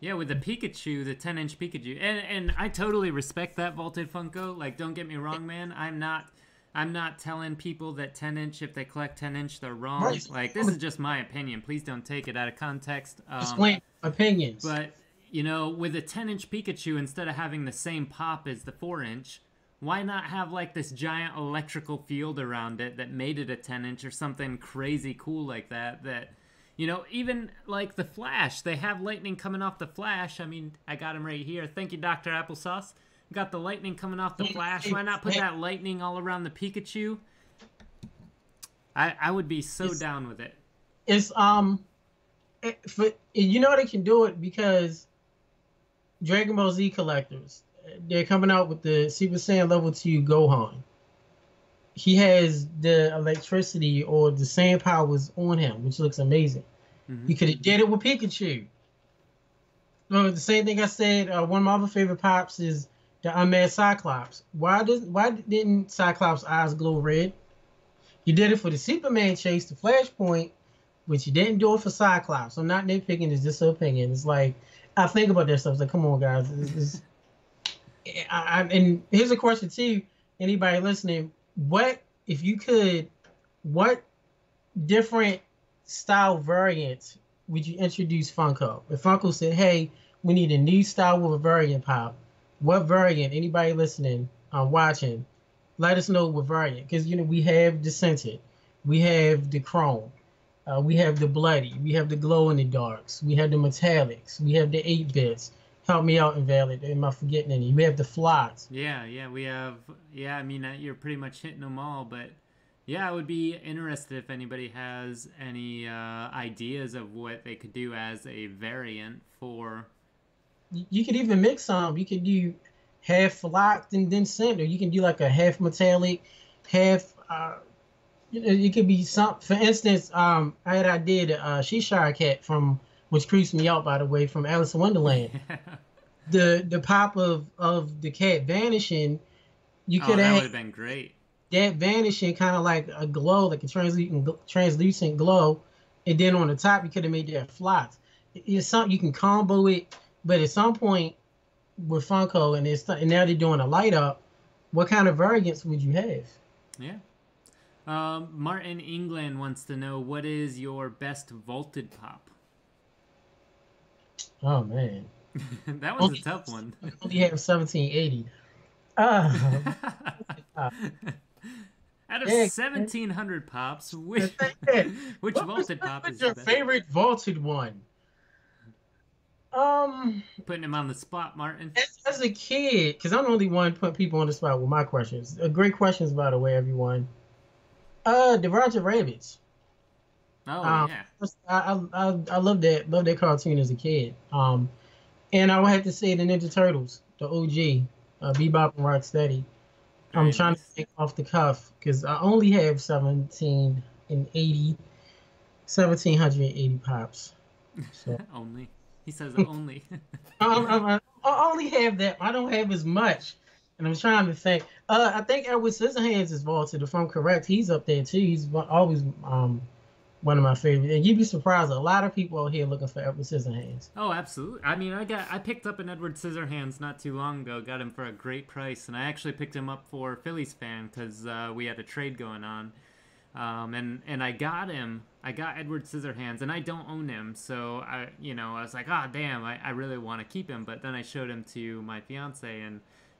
Yeah, with the Pikachu, the 10-inch Pikachu, and I totally respect that vaulted Funko. Like, don't get me wrong, man. I'm not telling people that 10-inch, if they collect 10-inch, they're wrong. right, Like, this is just my opinion. Please don't take it out of context. explain opinions. But you know, with a 10-inch Pikachu, instead of having the same pop as the 4-inch, why not have like this giant electrical field around it that made it a 10-inch or something crazy cool like that? That, you know, even like the Flash, they have lightning coming off the Flash. I mean, I got him right here. Thank you, Dr. Applesauce. Got the lightning coming off the Flash. Why not put that lightning all around the Pikachu? I would be so down with it. It's you know they can do it because Dragon Ball Z collectors, they're coming out with the Super Saiyan Level 2 Gohan. He has the electricity or the sand powers on him, which looks amazing. Mm-hmm. You could have did it with Pikachu. Well, the same thing I said, one of my other favorite pops is the unmasked Cyclops. Why didn't Cyclops' eyes glow red? You did it for the Superman chase, the Flashpoint, but you didn't do it for Cyclops. I'm not nitpicking, it's just an opinion. It's like, I think about that stuff. It's like, come on, guys. And here's a question too. Anybody listening? What different style variants would you introduce Funko? If Funko said, "Hey, we need a new style with a variant pop," what variant? Anybody listening, watching, let us know what variant. Because we have the scented, we have the chrome. We have the bloody, we have the glow in the darks, we have the metallics, we have the 8-bits. Help me out, Invalid. Am I forgetting any? We have the flots. Yeah, we have. Yeah, I mean, you're pretty much hitting them all. But yeah, I would be interested if anybody has any ideas of what they could do as a variant for. You could even mix some. You could do half flocked and then center. You can do like a half metallic, half. It could be some. For instance, I did a Cheshire cat from, which creeps me out, by the way, from Alice in Wonderland. The pop of the cat vanishing, you could that have would have been great. That vanishing kind of like a glow, like a translucent glow, and then on the top you could have made that flot. It's something you can combo it, but at some point with Funko and now they're doing a light up. What kind of variants would you have? Yeah. Martin England wants to know, what is your best vaulted pop? Oh man, that was a tough one. I only have 1780. Out of 1,700 pops, which vaulted pop is your best? favorite vaulted one? Putting him on the spot, Martin. As a kid, because I'm the only one putting people on the spot with my questions. Great questions, by the way, everyone. The Roger Rabbits. Oh yeah. I love that cartoon as a kid. And I would have to say the Ninja Turtles, the OG, Bebop and Rocksteady. I'm trying to think off the cuff because I only have 1,780 pops. So. Only. He says only. I only have that. I don't have as much. And I'm trying to think. I think Edward Scissorhands is vaulted. If I'm correct, he's up there too. He's always one of my favorites. And you'd be surprised, a lot of people out here looking for Edward Scissorhands. Oh, absolutely. I mean, I picked up an Edward Scissorhands not too long ago. Got him for a great price, and I actually picked him up for Phillies fan because we had a trade going on. And I got him. I got Edward Scissorhands, and I don't own him, so I was like, ah, damn, I really want to keep him. But then I showed him to my fiance,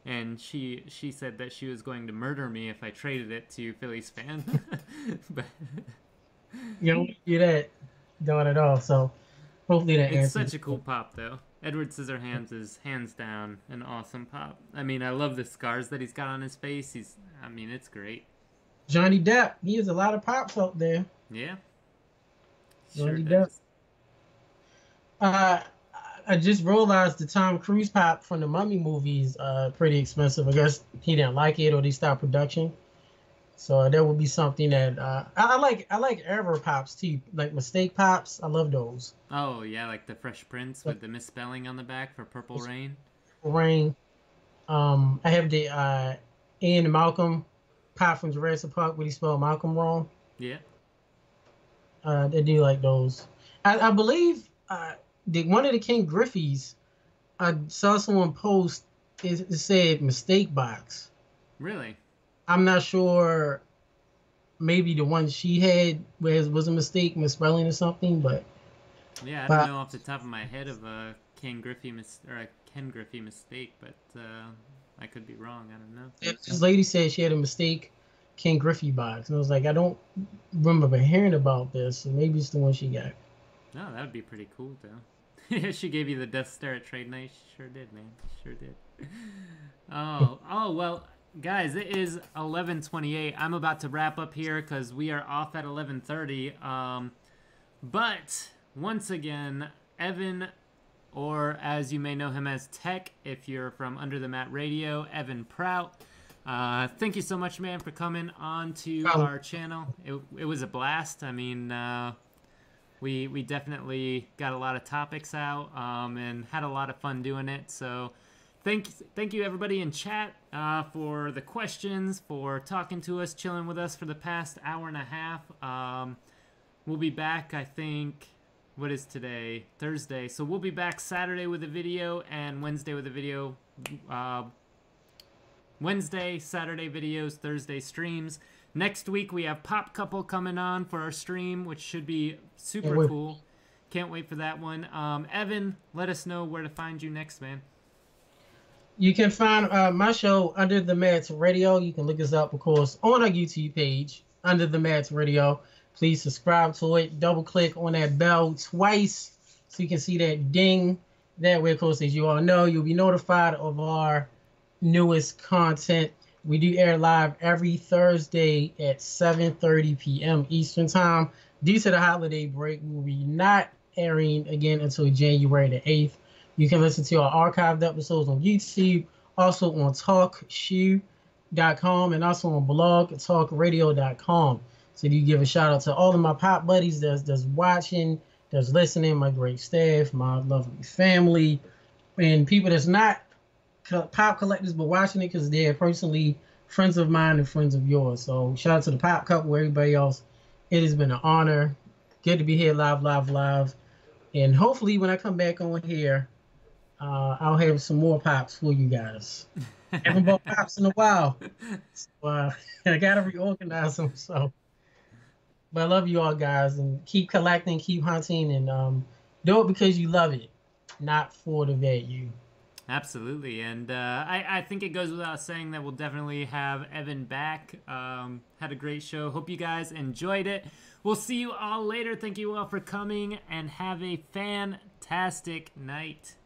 and she said that she was going to murder me if I traded it to Phillies fan. But you don't do that, don't at all. So, Hopefully that It's answers such a cool pop, though. Edward Scissorhands is hands down an awesome pop. I mean, I love the scars that he's got on his face. I mean, it's great. Johnny Depp. He has a lot of pops out there. Yeah, sure Johnny Depp. does. Uh, I just realized the Tom Cruise pop from the Mummy movies pretty expensive. I guess he didn't like it or they stopped production. So that would be something that I like. I like error pops too, like mistake pops. I love those. Oh yeah, like the Fresh Prince with the misspelling on the back for Purple Rain. Rain. I have the Ian and Malcolm pop from Jurassic Park where he spelled Malcolm wrong. Yeah. I do like those. I believe one of the King Griffies. I saw someone post. It said mistake box. Really? I'm not sure. Maybe the one she had was a mistake, misspelling or something, but yeah, I don't know off the top of my head of a Ken Griffey mistake, but I could be wrong. I don't know. This lady said she had a mistake Ken Griffey box, and I was like, I don't remember hearing about this, so maybe it's the one she got. No, that would be pretty cool though. She gave you the death stare at trade night. She sure did, man. She sure did. Oh well. Guys, it is 11:28. I'm about to wrap up here because we are off at 11:30. But once again, Evan, or as you may know him as Tech, if you're from Under the Mat Radio, Evan Prout. Thank you so much, man, for coming on to our channel. It was a blast. I mean, we definitely got a lot of topics out and had a lot of fun doing it. So. Thank you everybody in chat for the questions, for talking to us, chilling with us for the past hour and a half. We'll be back, I think, what is today? Thursday. So we'll be back Saturday with a video and Wednesday with a video. Wednesday, Saturday videos, Thursday streams. Next week we have Pop Couple coming on for our stream, which should be super cool. Can't wait for that one. Evan, let us know where to find you next, man. You can find my show Under the Mats Radio. You can look us up, of course, on our YouTube page, Under the Mats Radio. Please subscribe to it. Double click on that bell twice so you can see that ding. That way, of course, as you all know, you'll be notified of our newest content. We do air live every Thursday at 7:30 p.m. Eastern Time. Due to the holiday break, we will be not airing again until January the 8th. You can listen to our archived episodes on YouTube, also on talkshoe.com, and also on blog talkradio.com. So you give a shout out to all of my pop buddies that's watching, that's listening, my great staff, my lovely family, and people that's not pop collectors but watching it because they're personally friends of mine and friends of yours. So shout out to the Pop Couple, everybody else. It has been an honor. Good to be here live. And hopefully when I come back on here, I'll have some more pops for you guys. Haven't bought pops in a while. So, I got to reorganize them. So, but I love you all, guys. And keep collecting, keep hunting, and do it because you love it, not for the value. Absolutely. And I think it goes without saying that we'll definitely have Evan back. Had a great show. Hope you guys enjoyed it. We'll see you all later. Thank you all for coming, and have a fantastic night.